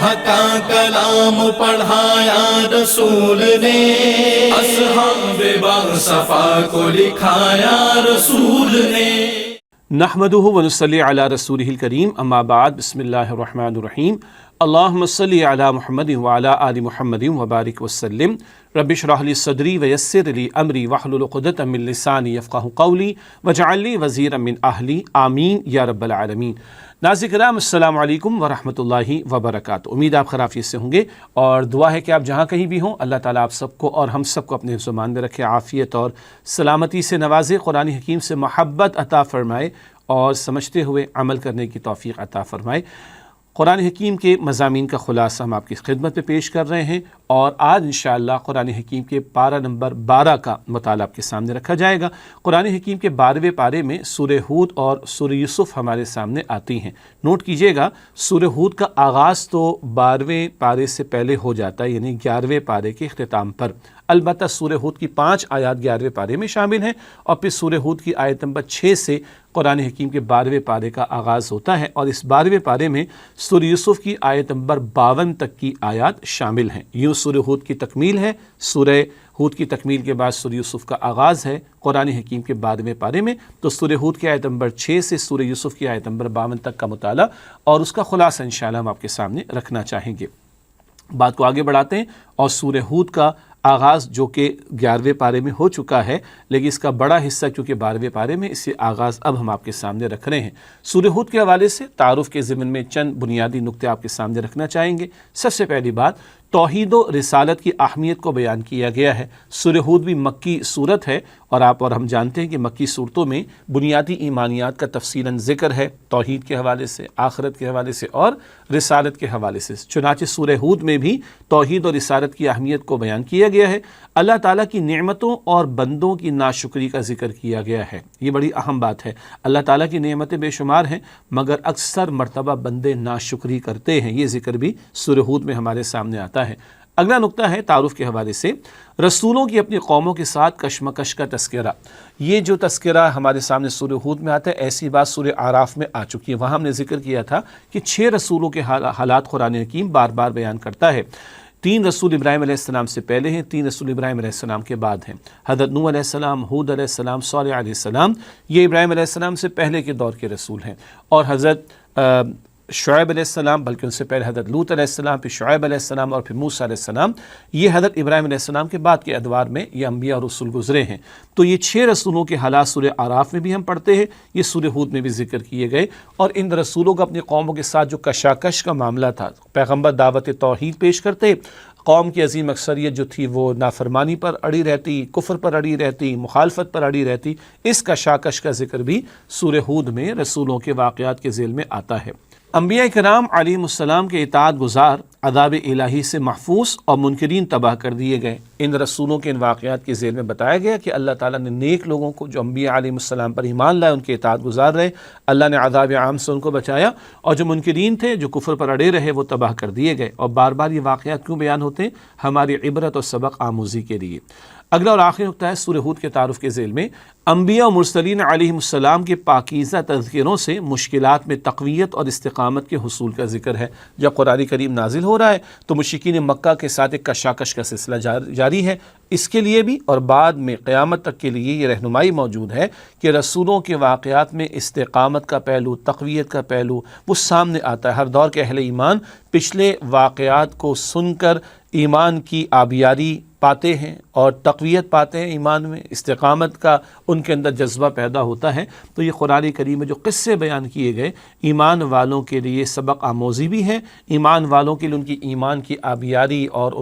اللہ کا کلام پڑھایا رسول نے، اصحاب باصفا کو لکھایا رسول نے۔ نحمدہ ونصلی علی رسولہ الکریم، اما بعد، بسم اللہ الرحمن الرحیم۔ اللہم صلی علی محمد وعلی آل محمد وبارک وسلم۔ رب اشرح لی صدری ویسر لی امری واحلل عقدۃ من لسانی یفقہوا قولی واجعل لی وزیرا من اہلی، آمین یا رب العالمین۔ ناظرین کرام، السلام علیکم ورحمۃ اللہ وبرکاتہ۔ امید آپ خیریت سے ہوں گے اور دعا ہے کہ آپ جہاں کہیں بھی ہوں، اللہ تعالیٰ آپ سب کو اور ہم سب کو اپنے حفظ و امان میں رکھے، عافیت اور سلامتی سے نوازے، قرآن حکیم سے محبت عطا فرمائے اور سمجھتے ہوئے عمل کرنے کی توفیق عطا فرمائے۔ قرآن حکیم کے مضامین کا خلاصہ ہم آپ کی خدمت میں پیش کر رہے ہیں اور آج انشاءاللہ قرآن حکیم کے پارہ نمبر 12 کا مطالعہ آپ کے سامنے رکھا جائے گا۔ قرآن حکیم کے 12ویں پارے میں سورہ ہود اور سورہ یوسف ہمارے سامنے آتی ہیں۔ نوٹ کیجئے گا، سورہ ہود کا آغاز تو 12ویں پارے سے پہلے ہو جاتا ہے، یعنی 11ویں پارے کے اختتام پر۔ البتہ سورہ ہود کی 5 آیات 11ویں پارے میں شامل ہیں اور پھر سورہ ہود کی آیت نمبر 6 سے قرآن حکیم کے 12ویں پارے کا آغاز ہوتا ہے اور اس 12ویں پارے میں سورہ یوسف کی آیت نمبر 52 تک کی آیات شامل ہیں۔ یوں سورہ ہود کی تکمیل ہے، سورہ ہود کی تکمیل کے بعد سورہ یوسف کا آغاز ہے قرآن حکیم کے 12ویں پارے میں۔ تو سورہ ہود کی آیت نمبر 6 سے سورہ یوسف کی آیت نمبر 52 تک کا مطالعہ اور اس کا خلاصہ انشاءاللہ ہم آپ کے سامنے رکھنا چاہیں گے۔ بات کو آگے بڑھاتے ہیں اور سورہ ہود کا آغاز جو کہ 11ویں پارے میں ہو چکا ہے، لیکن اس کا بڑا حصہ کیونکہ 12ویں پارے میں، اس سے آغاز اب ہم آپ کے سامنے رکھ رہے ہیں۔ سورہ ہود کے حوالے سے تعارف کے ضمن میں چند بنیادی نقطے آپ کے سامنے رکھنا چاہیں گے۔ سب سے پہلی بات، توحید و رسالت کی اہمیت کو بیان کیا گیا ہے۔ سورہ ہود بھی مکی صورت ہے اور آپ اور ہم جانتے ہیں کہ مکی صورتوں میں بنیادی ایمانیات کا تفصیلاً ذکر ہے، توحید کے حوالے سے، آخرت کے حوالے سے اور رسالت کے حوالے سے۔ چنانچہ سورہ ہود میں بھی توحید و رسالت کی اہمیت کو بیان کیا گیا ہے، اللہ تعالیٰ کی نعمتوں اور بندوں کی ناشکری کا ذکر کیا گیا ہے۔ یہ بڑی اہم بات ہے، اللہ تعالیٰ کی نعمتیں بے شمار ہیں مگر اکثر مرتبہ بندے ناشکری کرتے ہیں، یہ ذکر بھی سورہ ہود میں ہمارے سامنے آتا ہے۔ اگلا نقطہ ہے تعارف کے حوالے سے رسولوں کی اپنی قوموں کے ساتھ کشمکش کا تذکرہ۔ یہ جو تذکرہ ہمارے سامنے سورہ ہود میں آتا ہے، ایسی بات سورہ اعراف میں آ چکی ہے۔ وہاں ہم نے ذکر کیا تھا کہ 6 رسولوں کے حالات قرآن حکیم بار بار بیان کرتا ہے۔ 3 رسول ابراہیم علیہ السلام سے پہلے ہیں، 3 رسول ابراہیم علیہ السلام کے بعد ہیں۔ حضرت نوح علیہ السلام، ہود علیہ السلام، صالح علیہ السلام، یہ ابراہیم علیہ السلام سے پہلے کے دور کے رسول ہیں۔ اور حضرت شعیب علیہ السلام، بلکہ ان سے پہلے حضرت لوط علیہ السلام، پھر شعیب علیہ السلام اور پھر موسیٰ علیہ السلام، یہ حضرت ابراہیم علیہ السلام کے بعد کے ادوار میں یہ انبیاء اور رسول گزرے ہیں۔ تو یہ 6 رسولوں کے حالات سورہ اعراف میں بھی ہم پڑھتے ہیں، یہ سورہ ہود میں بھی ذکر کیے گئے اور ان رسولوں کا اپنی قوموں کے ساتھ جو کشاکش کا معاملہ تھا، پیغمبر دعوت توحید پیش کرتے، قوم کی عظیم اکثریت جو تھی وہ نافرمانی پر اڑی رہتی، کفر پر اڑی رہتی، مخالفت پر اڑی رہتی۔ اس کشاکش کا ذکر بھی سورہ ہود میں رسولوں کے واقعات کے ذیل میں آتا ہے۔ انبیاء کرام علیہ السلام کے اطاعت گزار عذاب الہی سے محفوظ اور منکرین تباہ کر دیے گئے۔ ان رسولوں کے ان واقعات کے ذیل میں بتایا گیا کہ اللہ تعالیٰ نے نیک لوگوں کو جو انبیاء علیہ السلام پر ایمان لائے، ان کے اطاعت گزار رہے، اللہ نے عذاب عام سے ان کو بچایا، اور جو منکرین تھے، جو کفر پر اڑے رہے، وہ تباہ کر دیے گئے۔ اور بار بار یہ واقعات کیوں بیان ہوتے ہیں؟ ہماری عبرت اور سبق آموزی کے لیے۔ اگلا اور آخری نقطہ ہے سورہ ہود کے تعارف کے ذیل میں انبیاء و مرسلین علیہ السلام کے پاکیزہ تذکروں سے مشکلات میں تقویت اور استقامت کے حصول کا ذکر ہے۔ جب قرآن کریم نازل ہو رہا ہے تو مشرکین مکہ کے ساتھ ایک کشاکش کا سلسلہ جاری ہے۔ اس کے لیے بھی اور بعد میں قیامت تک کے لیے یہ رہنمائی موجود ہے کہ رسولوں کے واقعات میں استقامت کا پہلو، تقویت کا پہلو وہ سامنے آتا ہے۔ ہر دور کے اہل ایمان پچھلے واقعات کو سن کر ایمان کی آبیاری پاتے ہیں اور تقویت پاتے ہیں، ایمان میں استقامت کا ان کے اندر جذبہ پیدا ہوتا ہے۔ تو یہ قرآن کریم میں جو قصے بیان کیے گئے ایمان والوں کے لیے سبق آموزی بھی ہے، ایمان والوں کے لیے ان کی ایمان کی آبیاری اور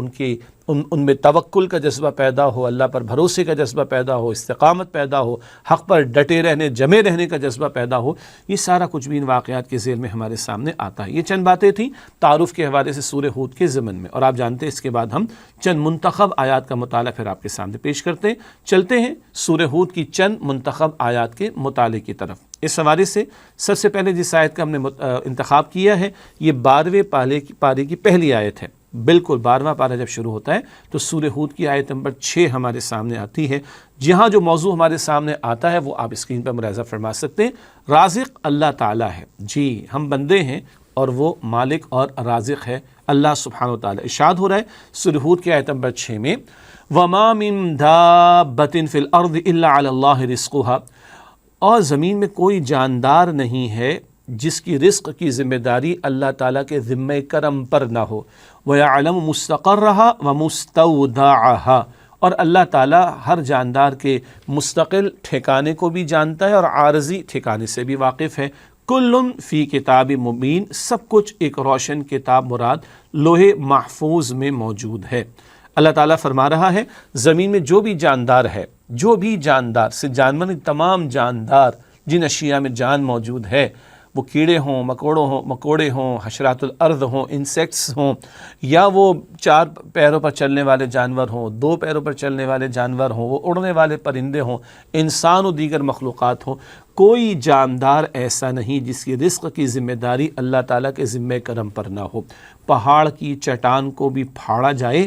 ان میں توکل کا جذبہ پیدا ہو، اللہ پر بھروسے کا جذبہ پیدا ہو، استقامت پیدا ہو، حق پر ڈٹے رہنے، جمے رہنے کا جذبہ پیدا ہو۔ یہ سارا کچھ بھی ان واقعات کے ذیل میں ہمارے سامنے آتا ہے۔ یہ چند باتیں تھیں تعارف کے حوالے سے سورہ ہود کے ضمن میں، اور آپ جانتے ہیں اس کے بعد ہم چند منتخب آیات کا مطالعہ پھر آپ کے سامنے پیش کرتے ہیں۔ چلتے ہیں سورہ ہود کی چند منتخب آیات کے مطالعے کی طرف۔ اس حوالے سے سب سے پہلے جس آیت کا ہم نے انتخاب کیا ہے، یہ 12ویں پارے کی پہلی آیت ہے۔ بالکل 12واں پارہ جب شروع ہوتا ہے تو سورہ ہود کی آیت نمبر 6 ہمارے سامنے آتی ہے، جہاں جو موضوع ہمارے سامنے آتا ہے وہ آپ اسکرین پر ملاحظہ فرما سکتے ہیں۔ رازق اللہ تعالیٰ ہے، جی ہم بندے ہیں، اور وہ مالک اور رازق ہے اللہ سبحانہ وتعالی۔ ارشاد ہو رہا ہے سورہ ہود کی آیت نمبر 6 میں وَمَا مِن دَابَّةٍ فِي الْأَرْضِ إِلَّا عَلَى اللَّهِ رِزْقُهَا، اور زمین میں کوئی جاندار نہیں ہے جس کی رزق کی ذمہ داری اللہ تعالیٰ کے ذمہ کرم پر نہ ہو۔ وَيَعْلَمُ مُسْتَقَرَّهَا وَمُسْتَوْدَعَهَا، اور اللہ تعالیٰ ہر جاندار کے مستقل ٹھکانے کو بھی جانتا ہے اور عارضی ٹھکانے سے بھی واقف ہے۔ کل فی کتاب مبین، سب کچھ ایک روشن کتاب مراد لوح محفوظ میں موجود ہے۔ اللہ تعالیٰ فرما رہا ہے زمین میں جو بھی جاندار ہے، جو بھی جاندار سے جانور، تمام جاندار جن اشیاء میں جان موجود ہے، وہ کیڑے ہوں، مکوڑے ہوں، حشرات الارض ہوں، انسیکٹس ہوں، یا وہ 4 پیروں پر چلنے والے جانور ہوں، 2 پیروں پر چلنے والے جانور ہوں، وہ اڑنے والے پرندے ہوں، انسان و دیگر مخلوقات ہوں، کوئی جاندار ایسا نہیں جس کی رزق کی ذمہ داری اللہ تعالیٰ کے ذمہ کرم پر نہ ہو۔ پہاڑ کی چٹان کو بھی پھاڑا جائے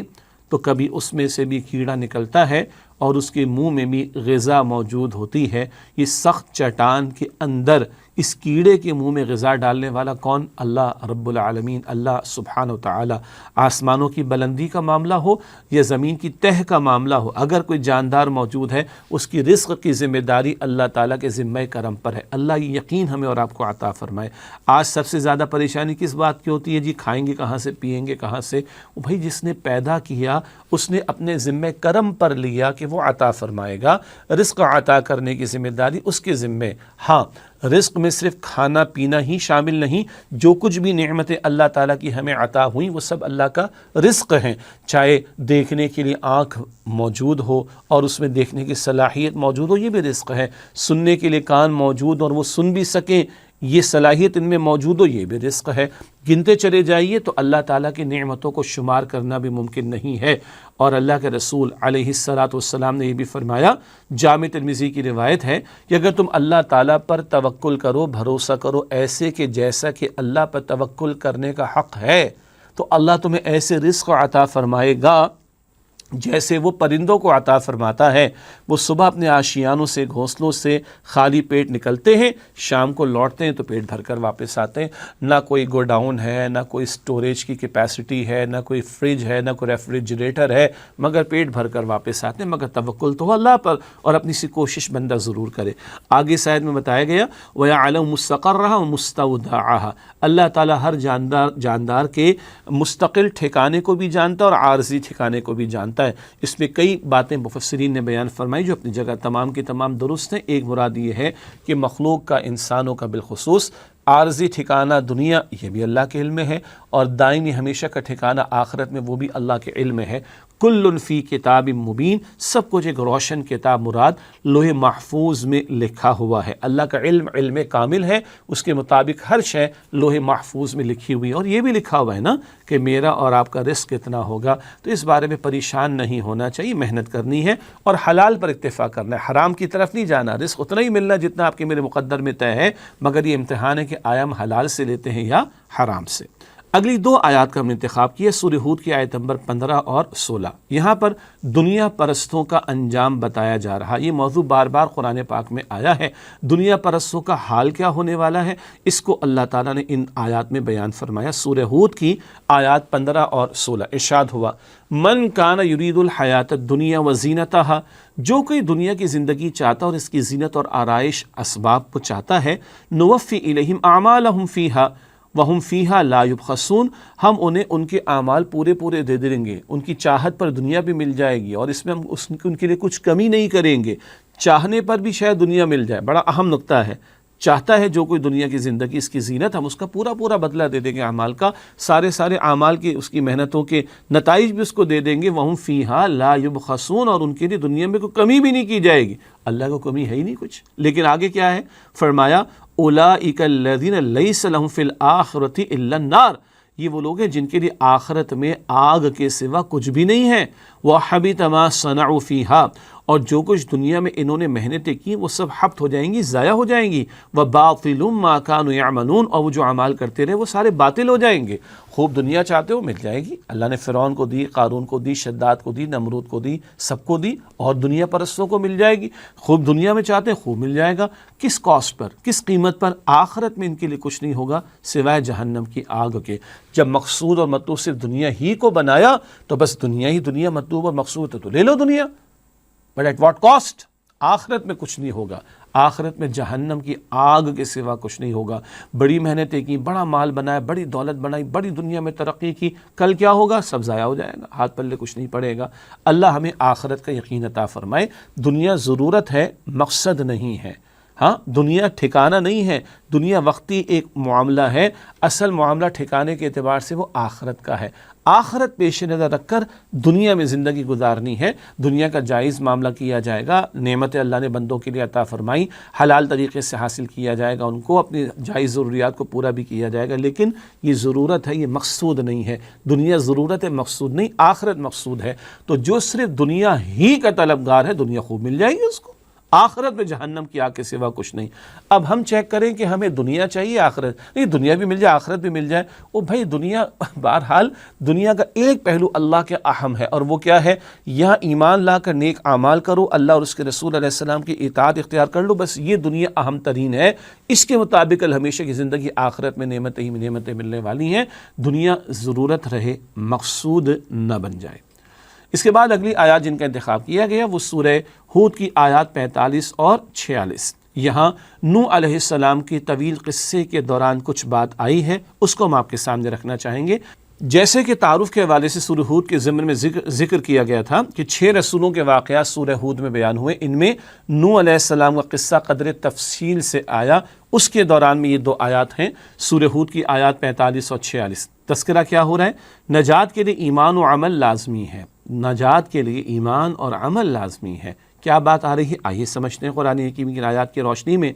تو کبھی اس میں سے بھی کیڑا نکلتا ہے اور اس کے منہ میں بھی غذا موجود ہوتی ہے۔ یہ سخت چٹان کے اندر اس کیڑے کے منہ میں غذا ڈالنے والا کون؟ اللہ رب العالمین، اللہ سبحانہ و تعالی۔ آسمانوں کی بلندی کا معاملہ ہو یا زمین کی تہ کا معاملہ ہو، اگر کوئی جاندار موجود ہے اس کی رزق کی ذمہ داری اللہ تعالیٰ کے ذمہ کرم پر ہے۔ اللہ یہ یقین ہمیں اور آپ کو عطا فرمائے۔ آج سب سے زیادہ پریشانی کس بات کی ہوتی ہے؟ جی کھائیں گے کہاں سے، پئیں گے کہاں سے؟ بھائی جس نے پیدا کیا اس نے اپنے ذمہ کرم پر لیا کہ وہ عطا فرمائے گا، رزق عطا کرنے کی ذمہ داری اس کے ذمہ۔ ہاں، رزق میں صرف کھانا پینا ہی شامل نہیں، جو کچھ بھی نعمتیں اللہ تعالیٰ کی ہمیں عطا ہوئیں وہ سب اللہ کا رزق ہیں، چاہے دیکھنے کے لیے آنکھ موجود ہو اور اس میں دیکھنے کی صلاحیت موجود ہو، یہ بھی رزق ہے، سننے کے لیے کان موجود اور وہ سن بھی سکیں، یہ صلاحیت ان میں موجود ہو، یہ بھی رزق ہے۔ گنتے چلے جائیے تو اللہ تعالیٰ کی نعمتوں کو شمار کرنا بھی ممکن نہیں ہے۔ اور اللہ کے رسول علیہ السلام نے یہ بھی فرمایا، جامع ترمذی کی روایت ہے کہ اگر تم اللہ تعالیٰ پر توکل کرو، بھروسہ کرو ایسے کہ جیسا کہ اللہ پر توکل کرنے کا حق ہے، تو اللہ تمہیں ایسے رزق عطا فرمائے گا جیسے وہ پرندوں کو عطا فرماتا ہے۔ وہ صبح اپنے آشیانوں سے، گھونسلوں سے خالی پیٹ نکلتے ہیں، شام کو لوٹتے ہیں تو پیٹ بھر کر واپس آتے ہیں۔ نہ کوئی گوڈاؤن ہے، نہ کوئی سٹوریج کی کیپیسٹی ہے، نہ کوئی فریج ہے، نہ کوئی ریفریجریٹر ہے، مگر پیٹ بھر کر واپس آتے ہیں۔ مگر توکل تو اللہ پر، اور اپنی سی کوشش بندہ ضرور کرے۔ آگے اس آیت میں بتایا گیا وَيَعْلَمُ مُسْتَقَرَّهَا وَمُسْتَوْدَعَهَا، اللہ تعالیٰ ہر جاندار کے مستقل ٹھکانے کو بھی جانتا ہے اور عارضی ٹھکانے کو بھی جانتا ہے۔ اس میں کئی باتیں مفسرین نے بیان فرمائی جو اپنی جگہ تمام کی تمام درست ہیں۔ ایک مراد یہ ہے کہ مخلوق کا، انسانوں کا بالخصوص عارضی ٹھکانہ دنیا یہ بھی اللہ کے علم میں ہے، اور دائمی ہمیشہ کا ٹھکانہ آخرت میں وہ بھی اللہ کے علم میں ہے۔ کل فی کتاب مبین، سب کچھ ایک روشن کتاب مراد لوح محفوظ میں لکھا ہوا ہے۔ اللہ کا علم کامل ہے، اس کے مطابق ہر شے لوح محفوظ میں لکھی ہوئی ہے۔ اور یہ بھی لکھا ہوا ہے نا کہ میرا اور آپ کا رزق کتنا ہوگا، تو اس بارے میں پریشان نہیں ہونا چاہیے، محنت کرنی ہے اور حلال پر اکتفا کرنا ہے، حرام کی طرف نہیں جانا۔ رزق اتنا ہی ملنا جتنا آپ کے میرے مقدر میں طے ہے، مگر یہ امتحان ہے کہ آیا ہم حلال سے لیتے ہیں یا حرام سے۔ اگلی 2 آیات کا ہم نے انتخاب کیا، سورہ ہود کی آیت نمبر 15 اور 16۔ یہاں پر دنیا پرستوں کا انجام بتایا جا رہا۔ یہ موضوع بار بار قرآن پاک میں آیا ہے، دنیا پرستوں کا حال کیا ہونے والا ہے، اس کو اللہ تعالیٰ نے ان آیات میں بیان فرمایا۔ سورہ ہود کی آیات 15 اور 16 ارشاد ہوا، من کان یرید الحیات الدنیا وزینتہا، جو کوئی دنیا کی زندگی چاہتا اور اس کی زینت اور آرائش اسباب کو چاہتا ہے، نوفی الیہم اعمالہم فیہا وہم فیہا لا یبخسون، ہم انہیں ان کے اعمال پورے دے دیں گے، ان کی چاہت پر دنیا بھی مل جائے گی اور اس میں ہم ان کے لیے کچھ کمی نہیں کریں گے۔ چاہنے پر بھی شاید دنیا مل جائے، بڑا اہم نقطہ ہے۔ چاہتا ہے جو کوئی دنیا کی زندگی، اس کی زینت، ہم اس کا پورا بدلہ دے دیں گے اعمال کا، سارے اعمال کے، اس کی محنتوں کے نتائج بھی اس کو دے دیں گے۔ وہم فیہا لا یبخسون، اور ان کے لیے دنیا میں کوئی کمی بھی نہیں کی جائے گی۔ اللہ کو کمی ہے ہی نہیں کچھ۔ لیکن آگے کیا ہے؟ فرمایا اولئک الذین لیس لہم فی الآخرۃ الا النار، یہ وہ لوگ ہیں جن کے لیے آخرت میں آگ کے سوا کچھ بھی نہیں ہے۔ وَحَبِطَ مَا صَنَعُوا فِيهَا، اور جو کچھ دنیا میں انہوں نے محنتیں کی وہ سب حبط ہو جائیں گی، ضائع ہو جائیں گی۔ وَبَاطِلٌ مَا كَانُوا يَعْمَلُونَ، اور وہ جو اعمال کرتے رہے وہ سارے باطل ہو جائیں گے۔ خوب دنیا چاہتے ہو مل جائے گی، اللہ نے فرعون کو دی، قارون کو دی، شداد کو دی، نمرود کو دی، سب کو دی، اور دنیا پرستوں کو مل جائے گی۔ خوب دنیا میں چاہتے ہیں خوب مل جائے گا، کس کاسٹ پر، کس قیمت پر؟ آخرت میں ان کے لیے کچھ نہیں ہوگا سوائے جہنم کی آگ کے۔ جب مقصود اور مطلوب صرف دنیا ہی کو بنایا تو بس دنیا ہی دنیا مطلوب اور مقصود ہے تو لے لو دنیا، بٹ ایٹ واٹ کاسٹ؟ آخرت میں کچھ نہیں ہوگا، آخرت میں جہنم کی آگ کے سوا کچھ نہیں ہوگا۔ بڑی محنتیں کی، بڑا مال بنایا، بڑی دولت بنائی، بڑی دنیا میں ترقی کی، کل کیا ہوگا؟ سب ضائع ہو جائے گا، ہاتھ پلے کچھ نہیں پڑے گا۔ اللہ ہمیں آخرت کا یقین عطا فرمائے۔ دنیا ضرورت ہے، مقصد نہیں ہے۔ ہاں، دنیا ٹھکانہ نہیں ہے، دنیا وقتی ایک معاملہ ہے، اصل معاملہ ٹھکانے کے اعتبار سے وہ آخرت کا ہے۔ آخرت پیش نظر رکھ کر دنیا میں زندگی گزارنی ہے۔ دنیا کا جائز معاملہ کیا جائے گا، نعمتیں اللہ نے بندوں کے لیے عطا فرمائی، حلال طریقے سے حاصل کیا جائے گا، ان کو اپنی جائز ضروریات کو پورا بھی کیا جائے گا، لیکن یہ ضرورت ہے، یہ مقصود نہیں ہے۔ دنیا ضرورت ہے، مقصود نہیں، آخرت مقصود ہے۔ تو جو صرف دنیا ہی کا طلبگار ہے، دنیا خوب مل جائے گی اس کو، آخرت میں جہنم کی آگ کے سوا کچھ نہیں۔ اب ہم چیک کریں کہ ہمیں دنیا چاہیے آخرت نہیں، دنیا بھی مل جائے آخرت بھی مل جائے، وہ بھائی دنیا، بہرحال دنیا کا ایک پہلو اللہ کے اہم ہے، اور وہ کیا ہے؟ یہاں ایمان لا کر نیک اعمال کرو، اللہ اور اس کے رسول علیہ السلام کی اطاعت اختیار کر لو، بس یہ دنیا اہم ترین ہے۔ اس کے مطابق ہمیشہ کی زندگی، آخرت میں نعمتیں ہی نعمتیں ملنے والی ہیں۔ دنیا ضرورت رہے، مقصود نہ بن جائے۔ اس کے بعد اگلی آیات جن کا انتخاب کیا گیا وہ سورہ ہود کی آیات 45 اور 46۔ یہاں نوح علیہ السلام کی طویل قصے کے دوران کچھ بات آئی ہے، اس کو ہم آپ کے سامنے رکھنا چاہیں گے۔ جیسے کہ تعارف کے حوالے سے سورہ ہود کے ضمن میں ذکر کیا گیا تھا کہ 6 رسولوں کے واقعات سورہ ہود میں بیان ہوئے، ان میں نوح علیہ السلام کا قصہ قدر تفصیل سے آیا، اس کے دوران میں یہ 2 آیات ہیں، سورہ ہود کی آیات 45 اور 46۔ تذکرہ کیا ہو رہا ہے؟ نجات کے لیے ایمان و عمل لازمی ہے، نجات کے لیے ایمان اور عمل لازمی ہے۔ کیا بات آ رہی ہے؟ آئیے سمجھتے ہیں قرآن حکیم کی آیات کی روشنی میں۔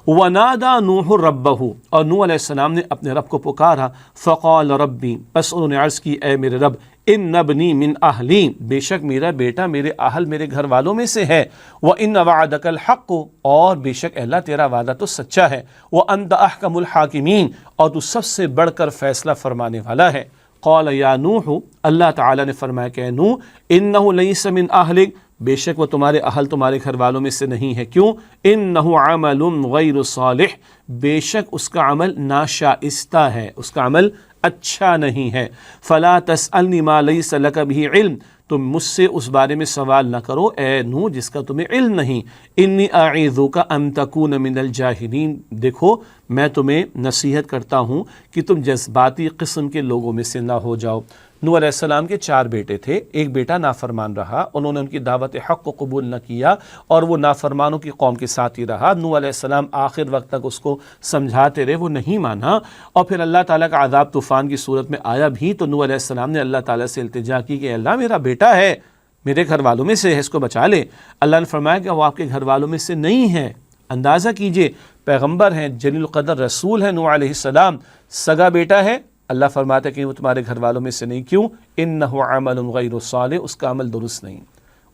وَنَادَى نُوحٌ رَبَّهُ، اور نوح علیہ السلام نے اپنے رب کو پکارا، فَقَالَ رَبِّ، بس انہوں نے عرض کی، اے میرے رب، اِنَّ ابْنِي مِنْ أَهْلِي، بے شک میرا بیٹا میرے اہل، میرے گھر والوں میں سے ہے، وَإِنَّ وَعْدَكَ الْحَقُّ، اور بے شک اللہ تیرا وعدہ تو سچا ہے، وَأَنْتَ أَحْكَمُ الْحَاكِمِينَ، اور تو سب سے بڑھ کر فیصلہ فرمانے والا ہے۔ قال یا نوح، اللہ تعالیٰ نے فرمایا کہ اے نوح، انہ لیس من اہلک، بے شک وہ تمہارے اہل تمہارے گھر والوں میں سے نہیں ہے۔ کیوں؟ انہ عمل غیر صالح، بے شک اس کا عمل ناشائستہ ہے، اس کا عمل اچھا نہیں ہے۔ فلا تسألنی ما لیس لک بہ علم، تم مجھ سے اس بارے میں سوال نہ کرو اے نوح جس کا تمہیں علم نہیں۔ انی اعیذک ان تکون من الجاہلین، دیکھو میں تمہیں نصیحت کرتا ہوں کہ تم جذباتی قسم کے لوگوں میں سے نہ ہو جاؤ۔ نوح علیہ السلام کے 4 بیٹے تھے، ایک بیٹا نافرمان رہا، انہوں نے ان کی دعوت حق کو قبول نہ کیا اور وہ نافرمانوں کی قوم کے ساتھ ہی رہا۔ نوح علیہ السلام آخر وقت تک اس کو سمجھاتے رہے، وہ نہیں مانا، اور پھر اللہ تعالیٰ کا عذاب طوفان کی صورت میں آیا بھی تو نوح علیہ السلام نے اللہ تعالیٰ سے التجا کی کہ اللہ میرا بیٹا ہے، میرے گھر والوں میں سے ہے، اس کو بچا لے۔ اللہ نے فرمایا کہ وہ آپ کے گھر والوں میں سے نہیں ہے۔ اندازہ کیجئے، پیغمبر ہیں، جلیل القدر رسول ہیں نوح علیہ السلام، سگا بیٹا ہے، اللہ فرماتا ہے کہ وہ تمہارے گھر والوں میں سے نہیں۔ کیوں؟ انہ عمل غیر صالح، اس کا عمل درست نہیں،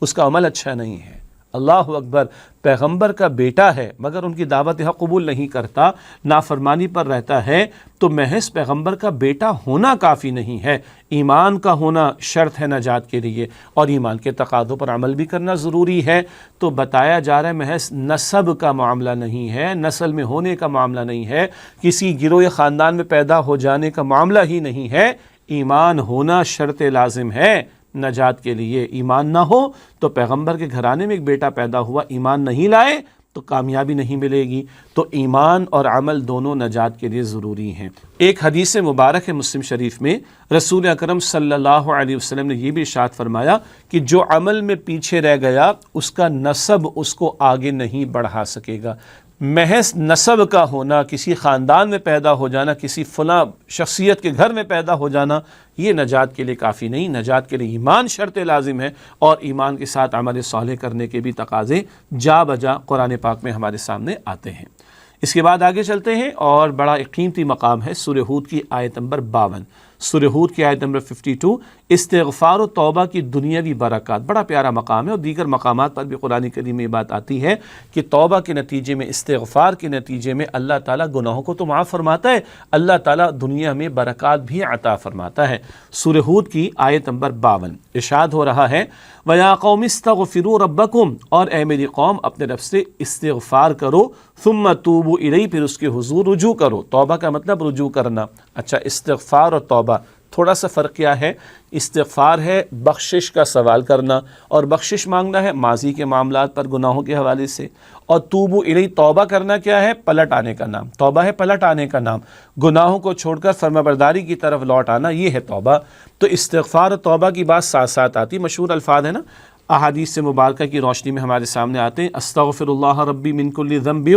اس کا عمل اچھا نہیں ہے۔ اللہ اکبر، پیغمبر کا بیٹا ہے مگر ان کی دعوت حق قبول نہیں کرتا، نافرمانی پر رہتا ہے، تو محض پیغمبر کا بیٹا ہونا کافی نہیں ہے، ایمان کا ہونا شرط ہے نجات کے لیے، اور ایمان کے تقاضوں پر عمل بھی کرنا ضروری ہے۔ تو بتایا جا رہا ہے محض نسب کا معاملہ نہیں ہے، نسل میں ہونے کا معاملہ نہیں ہے، کسی گروہ خاندان میں پیدا ہو جانے کا معاملہ ہی نہیں ہے، ایمان ہونا شرط لازم ہے نجات کے لیے۔ ایمان نہ ہو تو پیغمبر کے گھرانے میں ایک بیٹا پیدا ہوا، ایمان نہیں لائے تو کامیابی نہیں ملے گی۔ تو ایمان اور عمل دونوں نجات کے لیے ضروری ہیں۔ ایک حدیث مبارک ہے مسلم شریف میں، رسول اکرم صلی اللہ علیہ وسلم نے یہ بھی ارشاد فرمایا کہ جو عمل میں پیچھے رہ گیا اس کا نسب اس کو آگے نہیں بڑھا سکے گا۔ محض نسب کا ہونا، کسی خاندان میں پیدا ہو جانا، کسی فلاں شخصیت کے گھر میں پیدا ہو جانا، یہ نجات کے لیے کافی نہیں۔ نجات کے لیے ایمان شرط لازم ہے، اور ایمان کے ساتھ عمل صالح کرنے کے بھی تقاضے جا بجا قرآن پاک میں ہمارے سامنے آتے ہیں۔ اس کے بعد آگے چلتے ہیں، اور بڑا ایک قیمتی مقام ہے سورہ ہود کی آیت نمبر 52۔ سورہ ہود کی آیت نمبر 52، استغفار و توبہ کی دنیاوی برکات، بڑا پیارا مقام ہے، اور دیگر مقامات پر بھی قرآن کریم میں یہ بات آتی ہے کہ توبہ کے نتیجے میں، استغفار کے نتیجے میں اللہ تعالیٰ گناہوں کو تو معاف فرماتا ہے، اللہ تعالیٰ دنیا میں برکات بھی عطا فرماتا ہے۔ سورہ ہود کی آیت نمبر 52 ارشاد ہو رہا ہے وَيَا قَوْمِ اسْتَغْفِرُوا رَبَّكُمْ، اور اے میری قوم اپنے رب سے استغفار کرو، ثُمَّ تُوبُوا إِلَيْهِ، پھر اس کے حضور رجوع کرو۔ توبہ کا مطلب رجوع کرنا۔ اچھا، استغفار اور توبہ تھوڑا سا فرق کیا ہے؟ استغفار ہے بخشش کا سوال کرنا، اور بخشش مانگنا ہے ماضی کے معاملات پر گناہوں کے حوالے سے، اور توبو الیہ توبہ کرنا کیا ہے؟ پلٹ آنے کا نام۔ توبہ ہے پلٹ آنے کا نام، گناہوں کو چھوڑ کر فرمانبرداری کی طرف لوٹ آنا، یہ ہے توبہ۔ تو استغفار اور توبہ کی بات ساتھ ساتھ آتی، مشہور الفاظ ہے نا، احادیث سے مبارکہ کی روشنی میں ہمارے سامنے آتے ہیں، استغفر اللہ ربی من کل ذنب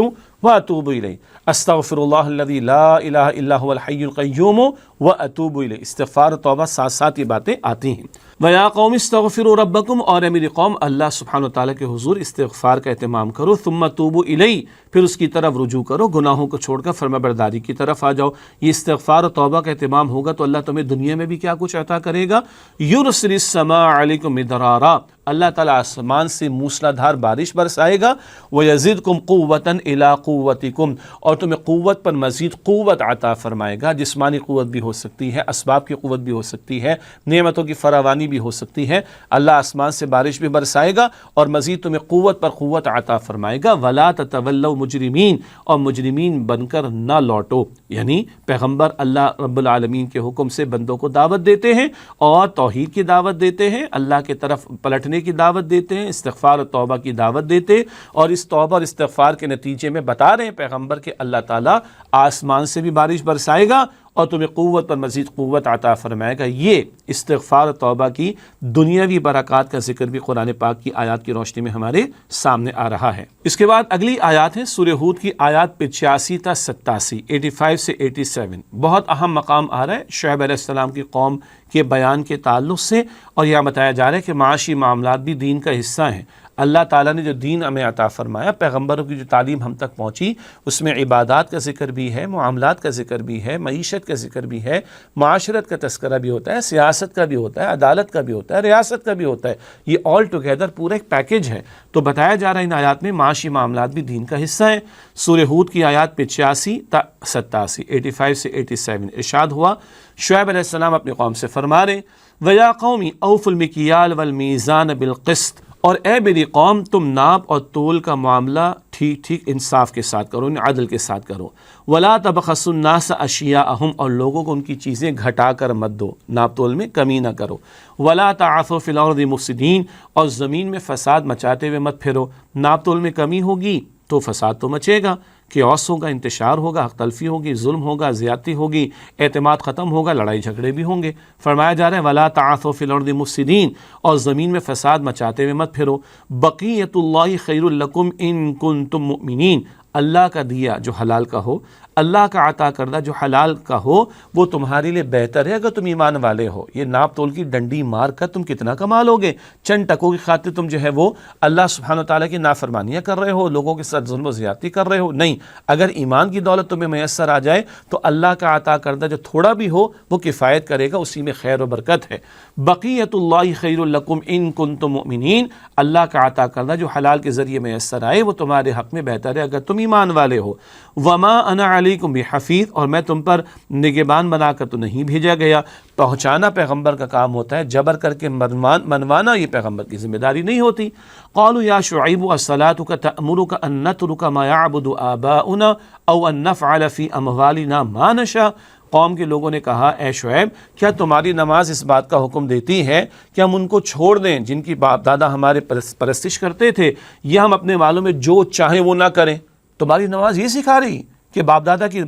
واتوب الیہ، استغفر اللہ الذی لا الہ الا هو الحی القیوم واتوب الیہ۔ استغفار و توبہ ساتھ ساتھ یہ باتیں آتی ہیں۔ وَيَا قَوْمِ اسْتَغْفِرُوا رَبَّكُمْ، اور اے میری قوم اللہ سبحانہ وتعالیٰ کے حضور استغفار کا اہتمام کرو، ثُمَّ تُوبُوا إِلَيْهِ، پھر اس کی طرف رجوع کرو، گناہوں کو چھوڑ کر فرمانبرداری کی طرف آ جاؤ۔ یہ استغفار و توبہ کا اہتمام ہوگا تو اللہ تمہیں دنیا میں بھی کیا کچھ عطا کرے گا؟ یُرْسِلِ السَّمَاءَ عَلَيْكُمْ مِدْرَارًا، اللہ تعالیٰ آسمان سے موسلا دھار بارش برسائے گا، وَيَزِدْكُمْ قُوَّةً إِلَىٰ قُوَّتِكُمْ، اور تمہیں قوت پر مزید قوت عطا فرمائے گا۔ جسمانی قوت بھی ہو سکتی ہے، اسباب کی قوت بھی ہو سکتی ہے، نعمتوں کی فراوانی بھی ہو سکتی ہے۔ اللہ آسمان سے بارش بھی برسائے گا اور مزید تمہیں قوت پر قوت عطا فرمائے گا۔ وَلَا تَتَوَلَّوْا مُجْرِمِينَ، اور مجرمین بن کر نہ لوٹو، یعنی پیغمبر اللہ رب العالمین کے حکم سے بندوں کو دعوت دیتے ہیں اور توحید کی دعوت دیتے ہیں، اللہ کی طرف پلٹنے کی دعوت دیتے ہیں، استغفار و توبہ کی دعوت دیتے، اور اس توبہ اور استغفار کے نتیجے میں بتا رہے ہیں پیغمبر کہ اللہ تعالیٰ آسمان سے بھی بارش برسائے گا اور تمہیں قوت پر مزید قوت عطا فرمائے گا۔ یہ استغفار و توبہ کی دنیاوی برکات کا ذکر بھی قرآن پاک کی آیات کی روشنی میں ہمارے سامنے آ رہا ہے۔ اس کے بعد اگلی آیات ہیں سورہ ہود کی آیات 85 تا 87، 85 سے 87، بہت اہم مقام آ رہا ہے شعیب علیہ السلام کی قوم کے بیان کے تعلق سے، اور یہ بتایا جا رہا ہے کہ معاشی معاملات بھی دین کا حصہ ہیں۔ اللہ تعالیٰ نے جو دین ہمیں عطا فرمایا، پیغمبروں کی جو تعلیم ہم تک پہنچی، اس میں عبادات کا ذکر بھی ہے، معاملات کا ذکر بھی ہے، معیشت کا ذکر بھی ہے، معاشرت کا تذکرہ بھی ہوتا ہے، سیاست کا بھی ہوتا ہے، عدالت کا بھی ہوتا ہے، ریاست کا بھی ہوتا ہے۔ یہ آل ٹوگیدر پورا ایک پیکج ہے۔ تو بتایا جا رہا ہے ان آیات میں معاشی معاملات بھی دین کا حصہ ہیں۔ سورہ ہود کی آیات 85 تا 87، 85 سے 87 ارشاد ہوا، شعیب علیہ السلام اپنی قوم سے فرما رہے، وَيَا قَوْمِ أَوْفُوا الْمِكْيَالَ وَالْمِيزَانَ بِالْقِسْطِ، اور اے میری قوم تم ناپ اور تول کا معاملہ ٹھیک ٹھیک انصاف کے ساتھ کرو، عدل کے ساتھ کرو۔ وَلَا تَبْخَسُوا النَّاسَ أَشْيَاءَهُمْ، اور لوگوں کو ان کی چیزیں گھٹا کر مت دو، ناپ تول میں کمی نہ کرو۔ وَلَا تَعْثَوْا فِي الْأَرْضِ مُفْسِدِينَ، اور زمین میں فساد مچاتے ہوئے مت پھرو۔ ناپ تول میں کمی ہوگی تو فساد تو مچے گا، کیوس ہوگا، انتشار ہوگا، حق تلفی ہوگی، ظلم ہوگا، زیادتی ہوگی، اعتماد ختم ہوگا، لڑائی جھگڑے بھی ہوں گے۔ فرمایا جا رہا ہے وَلَا تَعْثَوْا فِي الْأَرْضِ مُفْسِدِينَ، اور زمین میں فساد مچاتے ہوئے مت پھرو۔ بَقِيَّةُ اللَّهِ خَيْرٌ لَكُمْ إِن كُنتُم مُؤْمِنِينَ، اللہ کا دیا جو حلال کا ہو، اللہ کا عطا کردہ جو حلال کا ہو، وہ تمہارے لیے بہتر ہے اگر تم ایمان والے ہو۔ یہ ناپ تول کی ڈنڈی مار کر تم کتنا کما لو گے؟ چند ٹکوں کی خاطر تم جو ہے وہ اللہ سبحانہ وتعالیٰ کی نافرمانیاں کر رہے ہو، لوگوں کے ساتھ ظلم و زیادتی کر رہے ہو؟ نہیں، اگر ایمان کی دولت تمہیں میسر آ جائے تو اللہ کا عطا کردہ جو تھوڑا بھی ہو وہ کفایت کرے گا، اسی میں خیر و برکت ہے۔ بقیت اللہ خیر لکم ان کنتم مؤمنین، اللہ کا عطا کردہ جو حلال کے ذریعے میسر آئے وہ تمہارے حق میں بہتر ہے اگر تم ایمان والے ہو۔ وما انا علیکم بحفیظ، اور میں تم پر نگہبان بنا کر تو نہیں بھیجا گیا۔ پہنچانا پیغمبر کا کام ہوتا ہے، جبر کر کے منوانا یہ پیغمبر کی ذمہ داری نہیں ہوتی۔ قالوا یا شعیب الصلاۃ تأمرک ان نترک ما یعبد آباؤنا او ان نفعل فی اموالنا ما نشاء، قوم کے لوگوں نے کہا اے شعیب کیا تمہاری نماز اس بات کا حکم دیتی ہے کہ ہم ان کو چھوڑ دیں جن کی باپ دادا ہمارے پرستش کرتے تھے، یا ہم اپنے والوں میں جو چاہیں وہ نہ کریں؟ تمہاری نماز یہ سکھا رہی کہ باپ دادا کی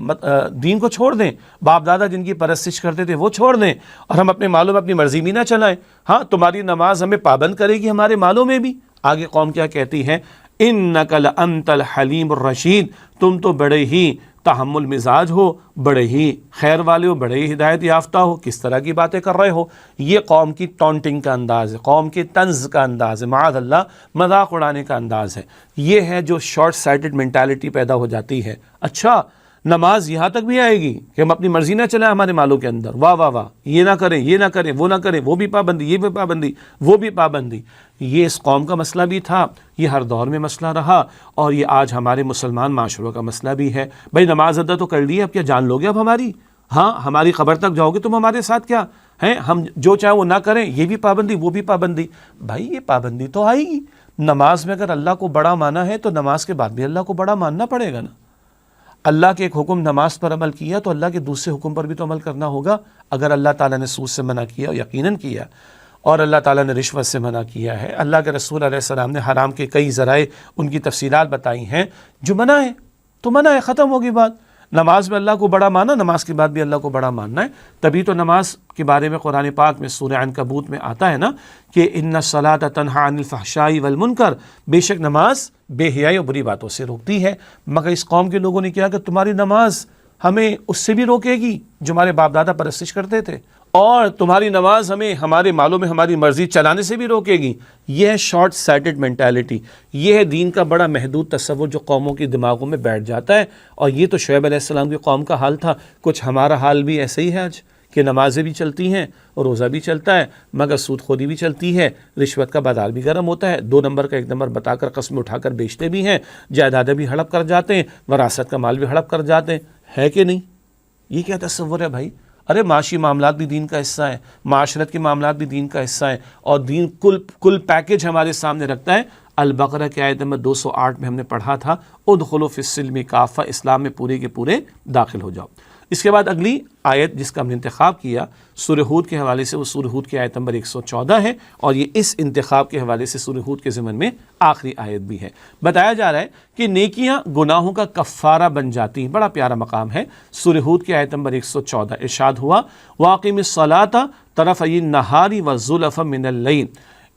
دین کو چھوڑ دیں، باپ دادا جن کی پرستش کرتے تھے وہ چھوڑ دیں، اور ہم اپنے مالوں میں اپنی مرضی بھی نہ چلائیں؟ ہاں، تمہاری نماز ہمیں پابند کرے گی ہمارے مالوں میں بھی۔ آگے قوم کیا کہتی ہے؟ اِنَّكَ لَأَنْتَ الْحَلِيمُ الرَّشِيدُ، تم تو بڑے ہی تحمل مزاج ہو، بڑے ہی خیر والے ہو، بڑے ہی ہدایت یافتہ ہو، کس طرح کی باتیں کر رہے ہو؟ یہ قوم کی ٹونٹنگ کا انداز ہے، قوم کے طنز کا انداز ہے، معاذ اللہ مذاق اڑانے کا انداز ہے۔ یہ ہے جو شارٹ سائٹڈ مینٹالٹی پیدا ہو جاتی ہے۔ اچھا نماز یہاں تک بھی آئے گی کہ ہم اپنی مرضی نہ چلائیں ہمارے مالوں کے اندر، واہ واہ واہ، یہ نہ کریں، یہ نہ کریں، وہ نہ کریں، وہ بھی پابندی، یہ بھی پابندی، وہ بھی پابندی۔ یہ اس قوم کا مسئلہ بھی تھا، یہ ہر دور میں مسئلہ رہا، اور یہ آج ہمارے مسلمان معاشروں کا مسئلہ بھی ہے۔ بھائی نماز ادا تو کر لی، اب کیا جان لو گے اب ہماری؟ ہاں ہماری قبر تک جاؤ گے تم ہمارے ساتھ کیا ہیں؟ ہم جو چاہے وہ نہ کریں، یہ بھی پابندی، وہ بھی پابندی۔ بھائی یہ پابندی تو آئے گی۔ نماز میں اگر اللہ کو بڑا مانا ہے تو نماز کے بعد بھی اللہ کو بڑا ماننا پڑے گا نا۔ اللہ کے ایک حکم نماز پر عمل کیا تو اللہ کے دوسرے حکم پر بھی تو عمل کرنا ہوگا۔ اگر اللہ تعالیٰ نے سود سے منع کیا، یقیناً کیا، اور اللہ تعالیٰ نے رشوت سے منع کیا ہے، اللہ کے رسول علیہ السلام نے حرام کے کئی ذرائع ان کی تفصیلات بتائی ہیں، جو منع ہے تو منع ہے، ختم ہوگی بات۔ نماز میں اللہ کو بڑا مانا، نماز کے بعد بھی اللہ کو بڑا ماننا ہے۔ تبھی تو نماز کے بارے میں قرآن پاک میں سورہ عنکبوت میں آتا ہے نا کہ ان الصلاۃ تنہی عن الفحشاء والمنکر، بے شک نماز بے حیائی اور بری باتوں سے روکتی ہے۔ مگر اس قوم کے لوگوں نے کیا کہ تمہاری نماز ہمیں اس سے بھی روکے گی جو ہمارے باپ دادا پرستش کرتے تھے، اور تمہاری نماز ہمیں ہمارے مالوں میں ہماری مرضی چلانے سے بھی روکے گی۔ یہ ہے شارٹ سائٹڈ مینٹیلٹی، یہ ہے دین کا بڑا محدود تصور جو قوموں کے دماغوں میں بیٹھ جاتا ہے۔ اور یہ تو شعیب علیہ السلام کی قوم کا حال تھا، کچھ ہمارا حال بھی ایسے ہی ہے آج کہ نمازیں بھی چلتی ہیں اور روزہ بھی چلتا ہے، مگر سود خوری بھی چلتی ہے، رشوت کا بازار بھی گرم ہوتا ہے، 2 نمبر کا 1 نمبر بتا کر قسم اٹھا کر بیچتے بھی ہیں، جائیدادیں بھی ہڑپ کر جاتے ہیں، وراثت کا مال بھی ہڑپ کر جاتے ہیں، ہے کہ نہیں؟ یہ کیا تصور ہے بھائی؟ ارے معاشی معاملات بھی دین کا حصہ ہیں، معاشرت کے معاملات بھی دین کا حصہ ہیں، اور دین کل پیکج ہمارے سامنے رکھتا ہے۔ البقرہ کی آیت نمبر 208 میں ہم نے پڑھا تھا ادخلوا فی السلم کافہ، اسلام میں پورے کے پورے داخل ہو جاؤ۔ اس کے بعد اگلی آیت جس کا ہم نے انتخاب کیا سورہ ہود کے حوالے سے، وہ سورہ ہود کی آیت نمبر 114 ہے، اور یہ اس انتخاب کے حوالے سے سورہ ہود کے ضمن میں آخری آیت بھی ہے۔ بتایا جا رہا ہے کہ نیکیاں گناہوں کا کفارہ بن جاتی ہیں، بڑا پیارا مقام ہے۔ سورہ ہود کی آیت نمبر 114 ارشاد ہوا وَأَقِمِ الصَّلَاةَ طَرَفَيِ النَّهَارِ وَزُلَفًا مِنَ اللَّيْلِ،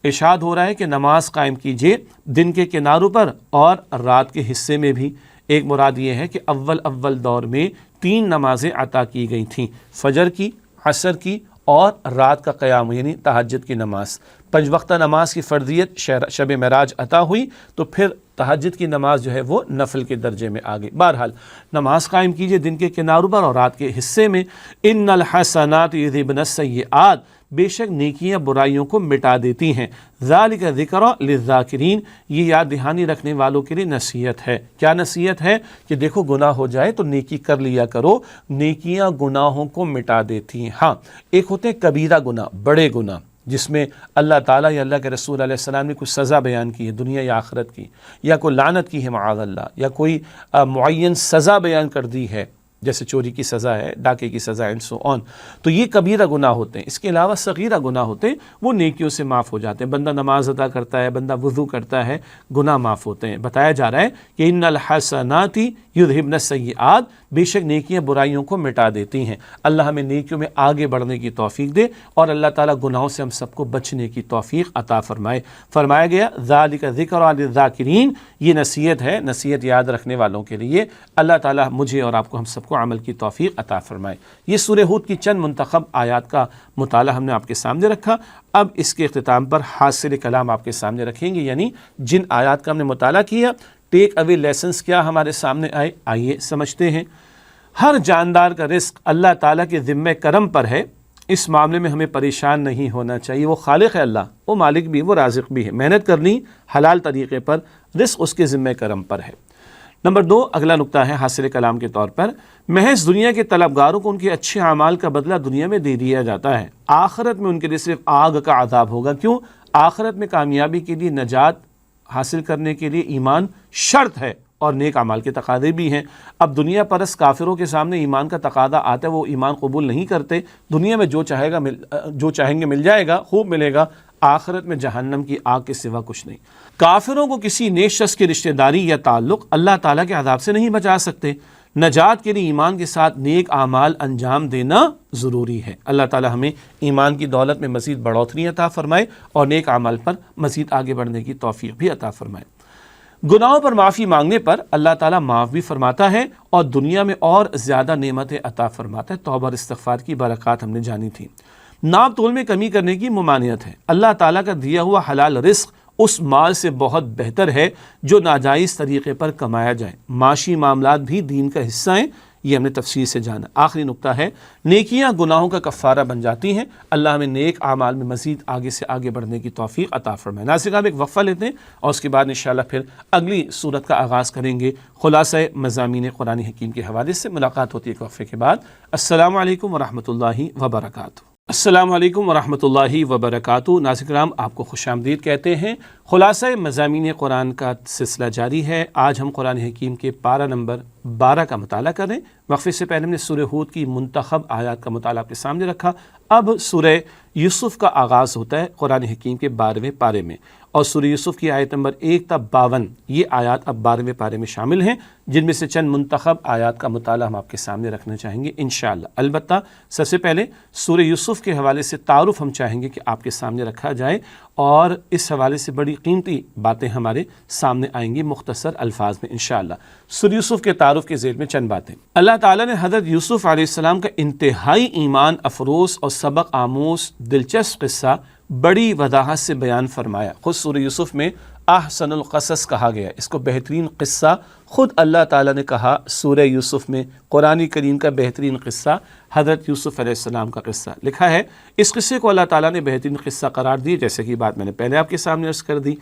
ارشاد ہو رہا ہے کہ نماز قائم کیجئے دن کے کناروں پر اور رات کے حصے میں بھی۔ ایک مراد یہ ہے کہ اول دور میں 3 نمازیں عطا کی گئی تھیں، فجر کی، عصر کی اور رات کا قیام یعنی تہجد کی نماز۔ 5 وقتہ نماز کی فرضیت شب معراج عطا ہوئی تو پھر تہجد کی نماز جو ہے وہ نفل کے درجے میں آ گئی۔ بہرحال نماز قائم کیجئے دن کے کناروں پر اور رات کے حصے میں۔ ان الحسنات یذھبن السیئات، بے شک نیکیاں برائیوں کو مٹا دیتی ہیں۔ ذالک ذکر للذاکرین، یہ یاد دہانی رکھنے والوں کے لیے نصیحت ہے۔ کیا نصیحت ہے؟ کہ دیکھو گناہ ہو جائے تو نیکی کر لیا کرو، نیکیاں گناہوں کو مٹا دیتی ہیں۔ ہاں ایک ہوتے ہیں کبیرہ گناہ، بڑے گناہ، جس میں اللہ تعالیٰ یا اللہ کے رسول علیہ السلام نے کوئی سزا بیان کی ہے دنیا یا آخرت کی، یا کوئی لعنت کی ہے معاذ اللہ، یا کوئی معین سزا بیان کر دی ہے، جیسے چوری کی سزا ہے، ڈاکے کی سزا اینڈ سو آن، تو یہ کبیرہ گناہ ہوتے ہیں۔ اس کے علاوہ صغیرہ گناہ ہوتے ہیں، وہ نیکیوں سے معاف ہو جاتے ہیں۔ بندہ نماز ادا کرتا ہے، بندہ وضو کرتا ہے، گناہ معاف ہوتے ہیں۔ بتایا جا رہا ہے کہ ان الحسنات یذھبن السیئات، بے شک نیکیاں برائیوں کو مٹا دیتی ہیں۔ اللہ ہمیں نیکیوں میں آگے بڑھنے کی توفیق دے، اور اللہ تعالیٰ گناہوں سے ہم سب کو بچنے کی توفیق عطا فرمائے۔ فرمایا گیا ذالک ذکر للذاکرین، یہ نصیحت ہے، نصیحت یاد رکھنے والوں کے لیے۔ اللہ تعالیٰ مجھے اور آپ کو، ہم سب کو عمل کی توفیق عطا فرمائے۔ یہ سورہ ہود کی چند منتخب آیات کا مطالعہ ہم نے آپ کے سامنے رکھا۔ اب اس کے اختتام پر حاصل کلام آپ کے سامنے رکھیں گے، یعنی جن آیات کا ہم نے مطالعہ کیا، ٹیک اوے لیسنس کیا ہمارے سامنے آئے، آئیے سمجھتے ہیں۔ ہر جاندار کا رزق اللہ تعالیٰ کے ذمہ کرم پر ہے، اس معاملے میں ہمیں پریشان نہیں ہونا چاہیے۔ وہ خالق ہے اللہ، وہ مالک بھی، وہ رازق بھی ہے۔ محنت کرنی حلال طریقے پر، رزق اس کے ذمہ کرم پر ہے۔ نمبر 2 اگلا نقطہ ہے حاصل کلام کے طور پر، محض دنیا کے طلبگاروں کو ان کے اچھے اعمال کا بدلہ دنیا میں دے دیا جاتا ہے، آخرت میں ان کے لیے صرف آگ کا عذاب ہوگا۔ کیوں؟ آخرت میں کامیابی کے لیے، نجات حاصل کرنے کے لیے ایمان شرط ہے، اور نیک اعمال کے تقاضے بھی ہیں۔ اب دنیا پرست کافروں کے سامنے ایمان کا تقاضا آتا ہے، وہ ایمان قبول نہیں کرتے۔ دنیا میں جو چاہیں گے مل جائے گا، خوب ملے گا، آخرت میں جہنم کی آگ کے سوا کچھ نہیں۔ کافروں کو کسی نیک شخص کی رشتہ داری یا تعلق اللہ تعالیٰ کے عذاب سے نہیں بچا سکتے۔ نجات کے لیے ایمان کے ساتھ نیک اعمال انجام دینا ضروری ہے۔ اللہ تعالیٰ ہمیں ایمان کی دولت میں مزید بڑھوتری عطا فرمائے، اور نیک اعمال پر مزید آگے بڑھنے کی توفیق بھی عطا فرمائے۔ گناہوں پر معافی مانگنے پر اللہ تعالیٰ معاف بھی فرماتا ہے، اور دنیا میں اور زیادہ نعمتیں عطا فرماتا ہے۔ توبہ اور استغفار کی برکات ہم نے جانی تھی۔ ناپ تول میں کمی کرنے کی ممانعت ہے۔ اللہ تعالیٰ کا دیا ہوا حلال رزق اس مال سے بہت بہتر ہے جو ناجائز طریقے پر کمایا جائے۔ معاشی معاملات بھی دین کا حصہ ہیں، یہ ہم نے تفصیل سے جانا۔ آخری نقطہ ہے نیکیاں گناہوں کا کفارہ بن جاتی ہیں، اللہ ہمیں نیک اعمال میں مزید آگے سے آگے بڑھنے کی توفیق عطا فرمائے۔ ناظرین آپ ایک وقفہ لیتے ہیں اور اس کے بعد انشاءاللہ پھر اگلی صورت کا آغاز کریں گے خلاصہ مضامین قرآن حکیم کے حوالے سے۔ ملاقات ہوتی ہے ایک وقفے کے بعد۔ السلام علیکم ورحمۃ اللہ وبرکاتہ۔ السلام علیکم ورحمۃ اللہ وبرکاتہ۔ ناظرین کرام آپ کو خوش آمدید کہتے ہیں۔ خلاصہ مضامین قرآن کا سلسلہ جاری ہے۔ آج ہم قرآن حکیم کے پارہ نمبر 12 کا مطالعہ کریں۔ وقفے سے پہلے ہم نے سورہ ہود کی منتخب آیات کا مطالعہ آپ کے سامنے رکھا۔ اب سورہ یوسف کا آغاز ہوتا ہے قرآن حکیم کے 12ویں پارے میں، اور سورہ یوسف کی آیت نمبر 1 تا 52 یہ آیات اب 12ویں پارے میں شامل ہیں، جن میں سے چند منتخب آیات کا مطالعہ ہم آپ کے سامنے رکھنا چاہیں گے انشاءاللہ۔ البتہ سب سے پہلے سورہ یوسف کے حوالے سے تعارف ہم چاہیں گے کہ آپ کے سامنے رکھا جائے، اور اس حوالے سے بڑی قیمتی باتیں ہمارے سامنے آئیں گی مختصر الفاظ میں انشاءاللہ۔ سورہ یوسف کے تعارف کے ذیل میں چند باتیں۔ اللہ تعالیٰ نے حضرت یوسف علیہ السلام کا انتہائی ایمان افروز اور سبق آموز دلچسپ قصہ بڑی وضاحت سے بیان فرمایا۔ خود سورہ یوسف میں احسن القصص کہا گیا، اس کو بہترین قصہ خود اللہ تعالیٰ نے کہا سورہ یوسف میں۔ قرآن کریم کا بہترین قصہ حضرت یوسف علیہ السلام کا قصہ لکھا ہے۔ اس قصے کو اللہ تعالیٰ نے بہترین قصہ قرار دی، جیسے کہ بات میں نے پہلے آپ کے سامنے عرض کر دی۔